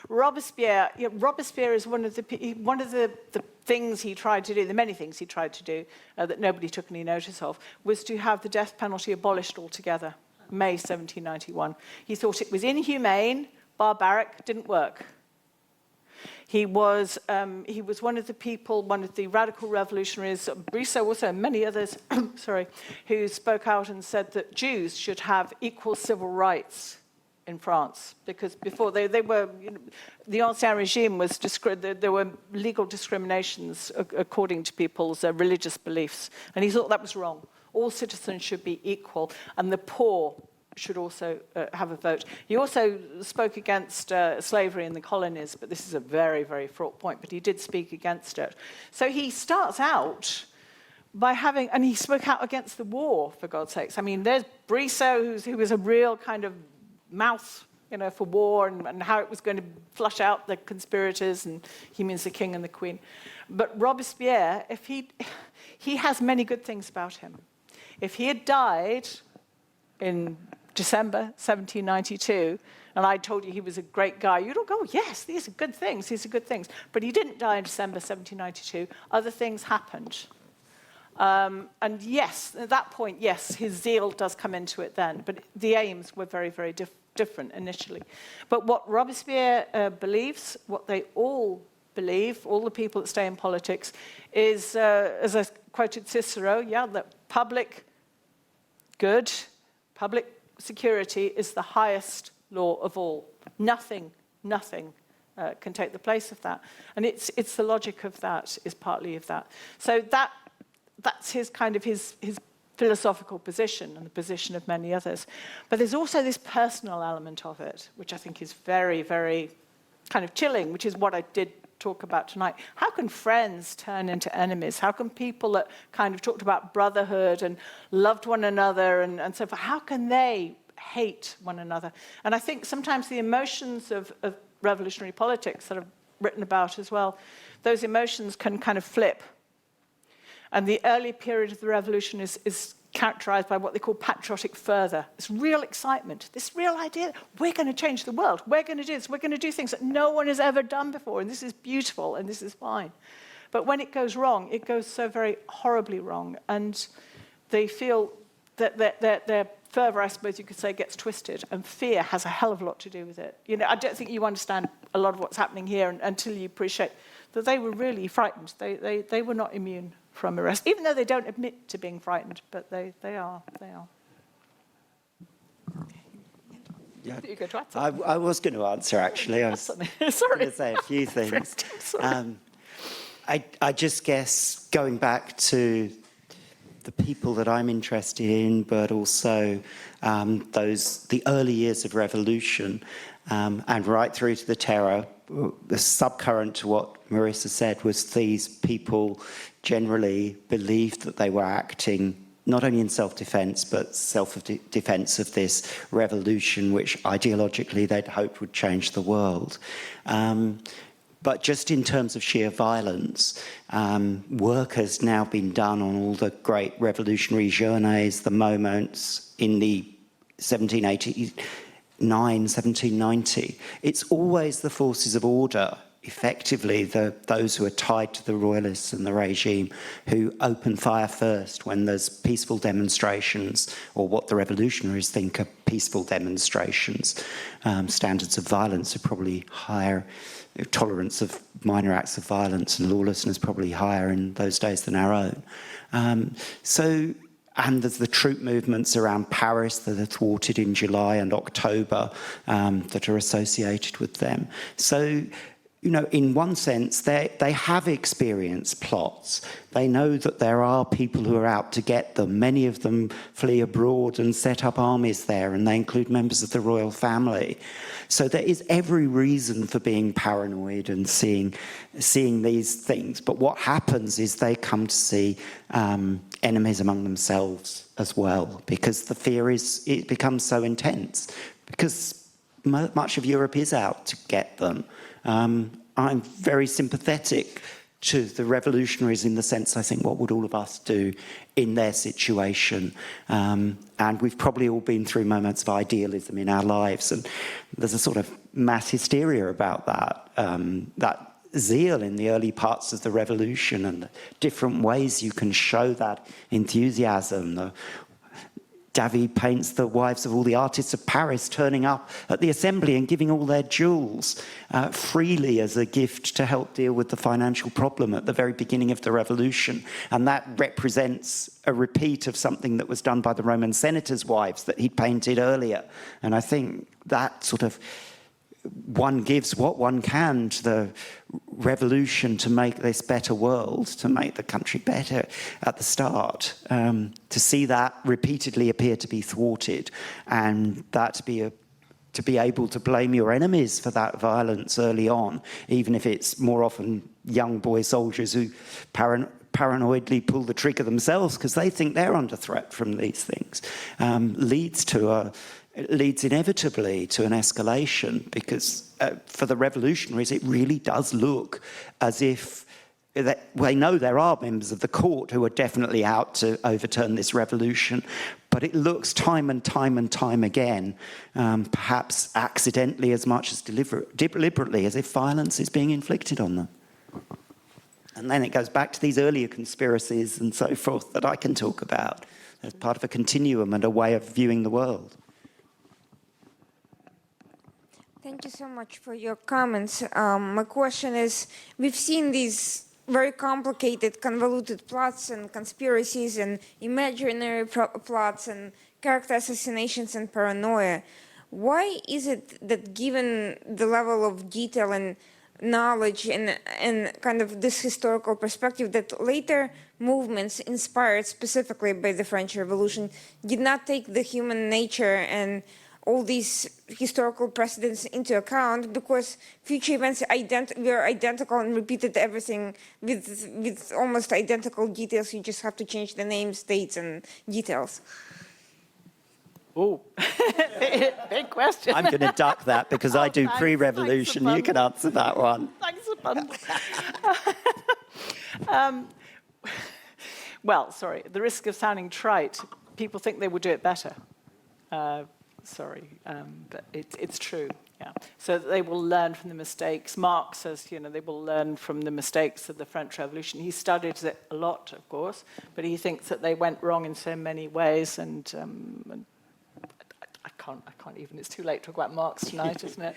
Robespierre is one of the things he tried to do, the many things he tried to do that nobody took any notice of, was to have the death penalty abolished altogether, May 1791. He thought it was inhumane, barbaric, didn't work. He was one of the radical revolutionaries, Brissot also, and many others, who spoke out and said that Jews should have equal civil rights in France, because before they were, the Ancien Regime was, there were legal discriminations according to people's religious beliefs, and he thought that was wrong. All citizens should be equal, and the poor should also have a vote. He also spoke against slavery in the colonies, but this is a very, very fraught point, but he did speak against it. So he starts out by having, and he spoke out against the war, for God's sakes. I mean, there's Brissot, who was a real kind of mouth, for war and how it was going to flush out the conspirators, and he means the king and the queen. But Robespierre, he has many good things about him. If he had died in December 1792, and I told you he was a great guy, you'd all go, yes, these are good things, But he didn't die in December 1792. Other things happened. And yes, at that point, yes, his zeal does come into it then, but the aims were very, very different initially. But what Robespierre believes, what they all believe, all the people that stay in politics, is, as I quoted Cicero, that public good, public security is the highest law of all. Nothing can take the place of that. And it's the logic of that, is partly of that. So that's his kind of his philosophical position and the position of many others. But there's also this personal element of it, which I think is very, very kind of chilling, which is what I did talk about tonight. How can friends turn into enemies? How can people that kind of talked about brotherhood and loved one another and so forth, how can they hate one another? And I think sometimes the emotions of revolutionary politics that I've written about as well, those emotions can kind of flip. And the early period of the revolution is characterized by what they call patriotic fervor. This real excitement, this real idea, we're going to change the world, we're going to do this, we're going to do things that no one has ever done before, and this is beautiful, and this is fine. But when it goes wrong, it goes so very horribly wrong, and they feel that their fervor, I suppose you could say, gets twisted, and fear has a hell of a lot to do with it. I don't think you understand a lot of what's happening here until you appreciate that they were really frightened. They were not immune from arrest, even though they don't admit to being frightened, but they are. Yeah. You go to answer. I was going to answer, actually. I was Sorry. going to say a few things. I just guess, going back to the people that I'm interested in, but also the early years of revolution, and right through to the terror, the subcurrent to what Marissa said was these people generally believed that they were acting not only in self-defense, but self-defense of this revolution, which ideologically they'd hoped would change the world. But just in terms of sheer violence, work has now been done on all the great revolutionary journées, the moments in the 1789, 1790. It's always the forces of order effectively those who are tied to the royalists and the regime who open fire first when there's peaceful demonstrations, or what the revolutionaries think are peaceful demonstrations. Standards of violence are probably higher, tolerance of minor acts of violence and lawlessness probably higher in those days than our own. And there's the troop movements around Paris that are thwarted in July and October that are associated with them. So, you know, in one sense, they have experienced plots. They know that there are people who are out to get them. Many of them flee abroad and set up armies there, and they include members of the royal family. So there is every reason for being paranoid and seeing these things. But what happens is they come to see enemies among themselves as well, because the fear it becomes so intense, because much of Europe is out to get them. I'm very sympathetic to the revolutionaries in the sense, I think, what would all of us do in their situation? And we've probably all been through moments of idealism in our lives, and there's a sort of mass hysteria about that zeal in the early parts of the revolution, and the different ways you can show that enthusiasm. David paints the wives of all the artists of Paris turning up at the assembly and giving all their jewels freely as a gift to help deal with the financial problem at the very beginning of the revolution. And that represents a repeat of something that was done by the Roman senators' wives that he'd painted earlier. And I think that sort of one gives what one can to the revolution to make this better world, to make the country better at the start. To see that repeatedly appear to be thwarted, and that to be able to blame your enemies for that violence early on, even if it's more often young boy soldiers who paranoidly pull the trigger themselves because they think they're under threat from these things, leads inevitably to an escalation, because for the revolutionaries it really does look as if they know there are members of the court who are definitely out to overturn this revolution, but it looks time and time again, perhaps accidentally as much as deliberately, as if violence is being inflicted on them. And then it goes back to these earlier conspiracies and so forth that I can talk about as part of a continuum and a way of viewing the world. Thank you so much for your comments. My question is, we've seen these very complicated, convoluted plots and conspiracies and imaginary plots and character assassinations and paranoia. Why is it that, given the level of detail and knowledge and kind of this historical perspective, that later movements inspired specifically by the French Revolution did not take the human nature and all these historical precedents into account, because future events were identical and repeated everything with almost identical details. You just have to change the names, dates, and details. Oh, big question. I'm going to duck that because I do pre-revolution. You can answer that one. Thanks a bunch. Well, sorry, the risk of sounding trite, people think they would do it better. But it's true, yeah. So they will learn from the mistakes. Marx says, they will learn from the mistakes of the French Revolution. He studied it a lot, of course, but he thinks that they went wrong in so many ways, and I can't even, it's too late to talk about Marx tonight, isn't it?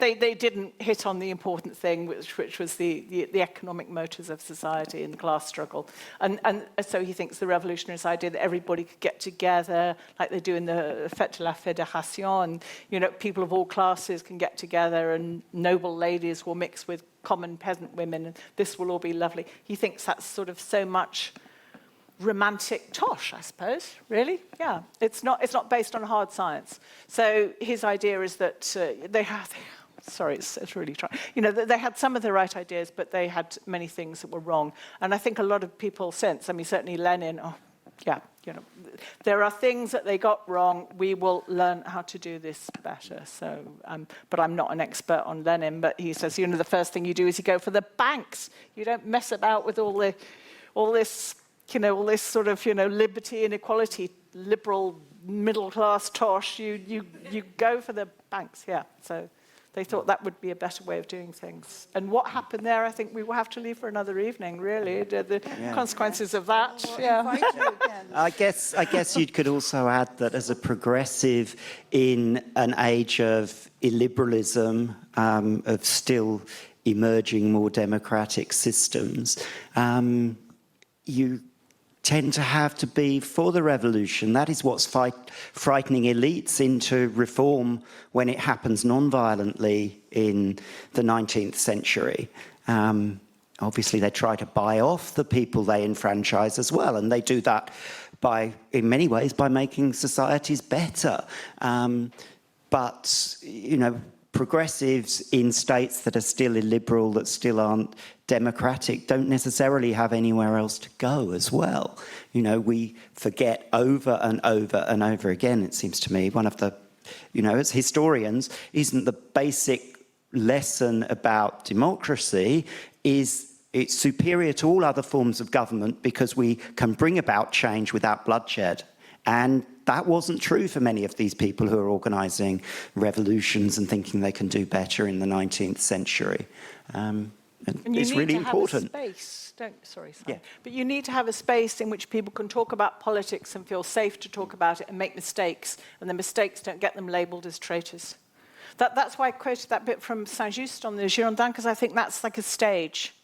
They didn't hit on the important thing, which was the economic motives of society and the class struggle. And so he thinks the revolutionaries' idea that everybody could get together, like they do in the Fête de la Fédération, and people of all classes can get together, and noble ladies will mix with common peasant women, and this will all be lovely. He thinks that's sort of so much romantic tosh, I suppose, really. Yeah, it's not based on hard science. So his idea is that it's really trying. They had some of the right ideas, but they had many things that were wrong. And I think a lot of people sense, certainly Lenin, there are things that they got wrong. We will learn how to do this better. So, but I'm not an expert on Lenin, but he says, the first thing you do is you go for the banks. You don't mess about with all this sort of, liberty and equality, liberal middle-class tosh. You go for the banks, yeah. So They thought that would be a better way of doing things. And what happened there, I think we will have to leave for another evening, really, the consequences of that. I guess you could also add that as a progressive in an age of illiberalism, of still emerging more democratic systems, you tend to have to be for the revolution. That is what's frightening elites into reform when it happens non-violently in the 19th century. Obviously, they try to buy off the people they enfranchise as well, and they do that in many ways, by making societies better. But, you know, progressives in states that are still illiberal, that still aren't democratic, don't necessarily have anywhere else to go as well. You know, we forget over and over and over again, it seems to me, one of the, you know, as historians, isn't the basic lesson about democracy is it's superior to all other forms of government because we can bring about change without bloodshed. And that wasn't true for many of these people who are organising revolutions and thinking they can do better in the 19th century. And it's really important. Have a space, but you need to have a space in which people can talk about politics and feel safe to talk about it and make mistakes, and the mistakes don't get them labelled as traitors. That's why I quoted that bit from Saint-Just on the Girondins, because I think that's like a stage.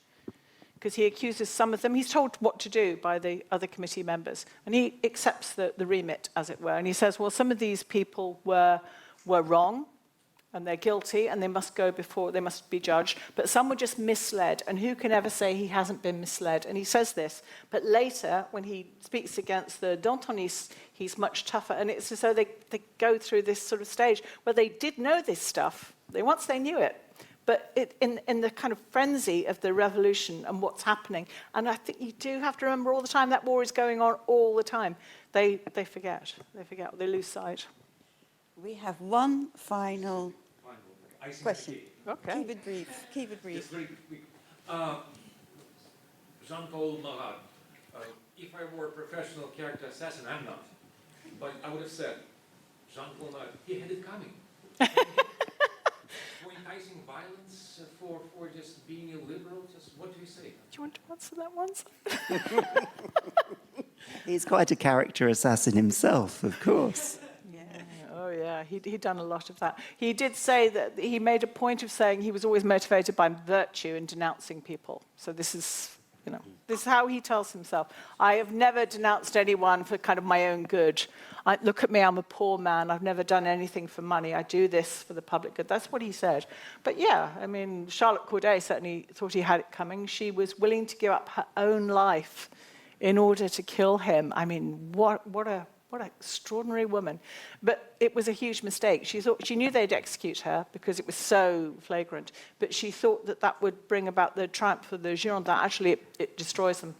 Because he accuses some of them, he's told what to do by the other committee members, and he accepts the remit, as it were, and he says, well, some of these people were wrong, and they're guilty, and they must be judged, but some were just misled, and who can ever say he hasn't been misled? And he says this, but later, when he speaks against the Dantonists, he's much tougher, and it's as though they go through this sort of stage where they did know this stuff, once they knew it, but in the kind of frenzy of the revolution and what's happening, and I think you do have to remember all the time that war is going on all the time, they forget, they lose sight. We have one final question. Okay. Keep it brief. Yes, very quick. Jean-Paul Marat. If I were a professional character assassin, I'm not. But I would have said, Jean-Paul Marat, he had it coming. For enticing violence, for just being illiberal, just what do you say? Do you want to answer that one? He's quite a character assassin himself, of course. Yeah, he'd done a lot of that. He did say that he made a point of saying he was always motivated by virtue in denouncing people. So this is, you know, this is how he tells himself. I have never denounced anyone for kind of my own good. Look at me, I'm a poor man. I've never done anything for money. I do this for the public good. That's what he said. But yeah, I mean, Charlotte Corday certainly thought he had it coming. She was willing to give up her own life in order to kill him. I mean, what an extraordinary woman. But it was a huge mistake. She knew they'd execute her because it was so flagrant, but she thought that would bring about the triumph of the Girondins. Actually, it destroys them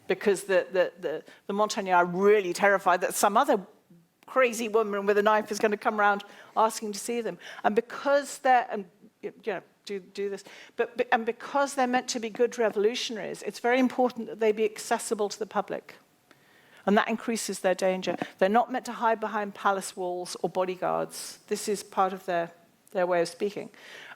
because the Montagnards are really terrified that some other crazy woman with a knife is going to come around asking to see them. And because do this, and because they're meant to be good revolutionaries, it's very important that they be accessible to the public. And that increases their danger. They're not meant to hide behind palace walls or bodyguards. This is part of their way of speaking.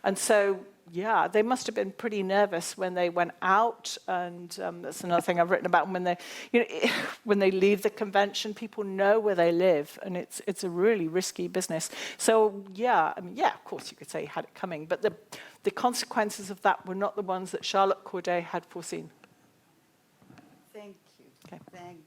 And so, yeah, they must have been pretty nervous when they went out. And that's another thing I've written about. When they leave the convention, people know where they live. And it's a really risky business. So, yeah, I mean, yeah, of course you could say he had it coming. But the consequences of that were not the ones that Charlotte Corday had foreseen. Thank you. Okay. Thank you.